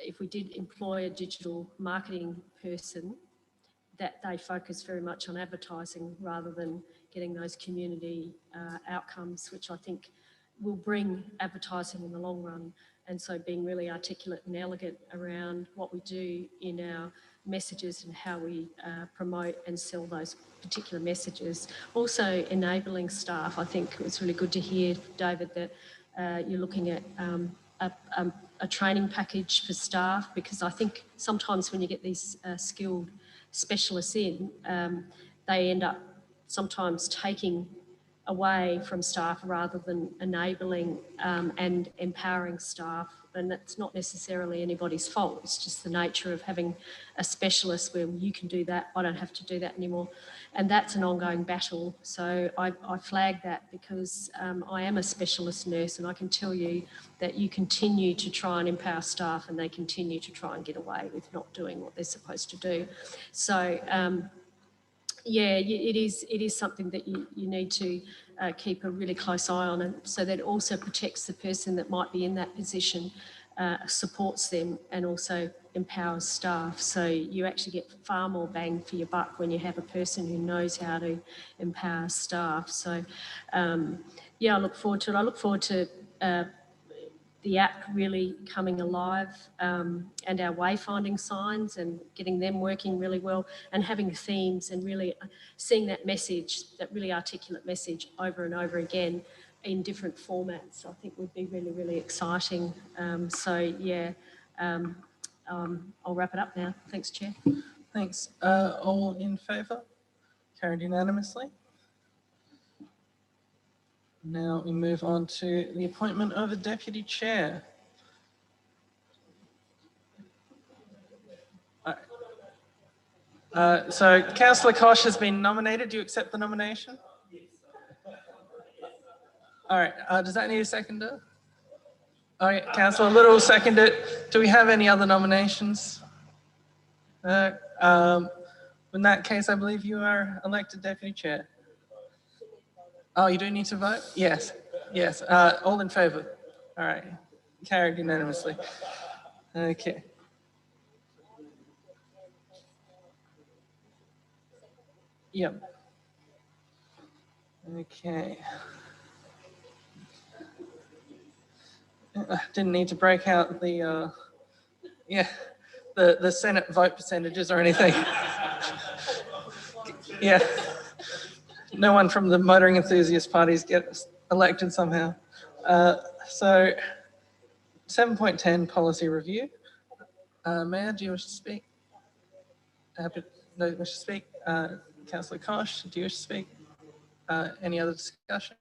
if we did employ a digital marketing person, that they focus very much on advertising rather than getting those community outcomes, which I think will bring advertising in the long run. And so being really articulate and elegant around what we do in our messages and how we promote and sell those particular messages. Also enabling staff. I think it was really good to hear, David, that you're looking at a training package for staff, because I think sometimes when you get these skilled specialists in, they end up sometimes taking away from staff rather than enabling and empowering staff. And that's not necessarily anybody's fault. It's just the nature of having a specialist where you can do that, I don't have to do that anymore. And that's an ongoing battle. So I flag that because I am a specialist nurse, and I can tell you that you continue to try and empower staff and they continue to try and get away with not doing what they're supposed to do. So yeah, it is something that you need to keep a really close eye on, and so that also protects the person that might be in that position, supports them, and also empowers staff. So you actually get far more bang for your buck when you have a person who knows how to empower staff. So yeah, I look forward to it. I look forward to the app really coming alive, and our wayfinding signs and getting them working really well, and having themes and really seeing that message, that really articulate message over and over again in different formats, I think would be really, really exciting. So yeah, I'll wrap it up now. Thanks, Chair. Thanks. All in favour? Carried unanimously. Now we move on to the appointment of a deputy chair. So Councillor Kosh has been nominated. Do you accept the nomination? All right. Does that need a seconder? All right, Councillor Little seconded. Do we have any other nominations? In that case, I believe you are elected deputy chair. Oh, you do need to vote? Yes. Yes. All in favour? All right. Carried unanimously. Okay. Yep. Okay. Didn't need to break out the the Senate vote percentages or anything. Yeah. No one from the motoring enthusiast parties gets elected somehow. So 7.10 policy review. Mayor, do you wish to speak? No, you wish to speak? Councillor Kosh, do you wish to speak? Any other discussion?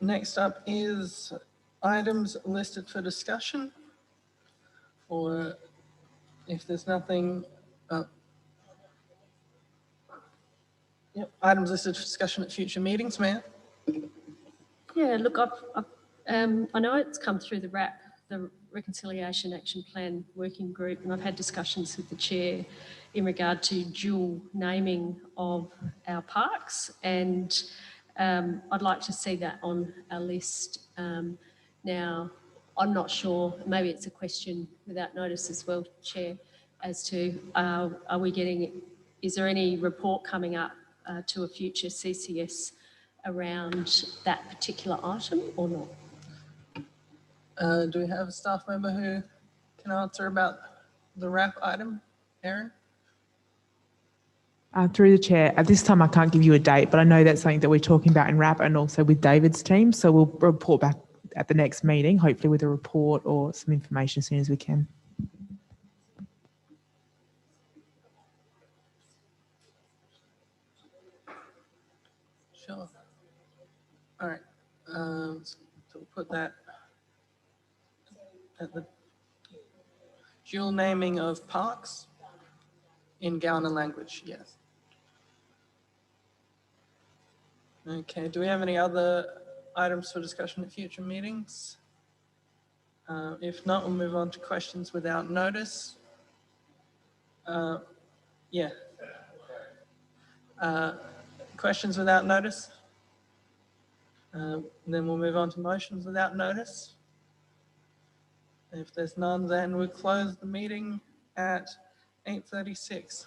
Next up is items listed for discussion, or if there's nothing, yep, items listed for discussion at future meetings, Mayor. Yeah, look, I know it's come through the RAP, the Reconciliation Action Plan Working Group, and I've had discussions with the chair in regard to dual naming of our parks, and I'd like to see that on our list. Now, I'm not sure, maybe it's a question without notice as well, Chair, as to are we getting, is there any report coming up to a future CCS around that particular item or not? Do we have a staff member who can answer about the RAP item? Erin? Through the chair, at this time I can't give you a date, but I know that's something that we're talking about in RAP and also with David's team. So we'll report back at the next meeting, hopefully with a report or some information as soon as we can. Sure. All right. So we'll put that at the dual naming of parks in Gala language. Yes. Okay. Do we have any other items for discussion at future meetings? If not, we'll move on to questions without notice. Yeah. Questions without notice? Then we'll move on to motions without notice. If there's none, then we'll close the meeting at 8:36.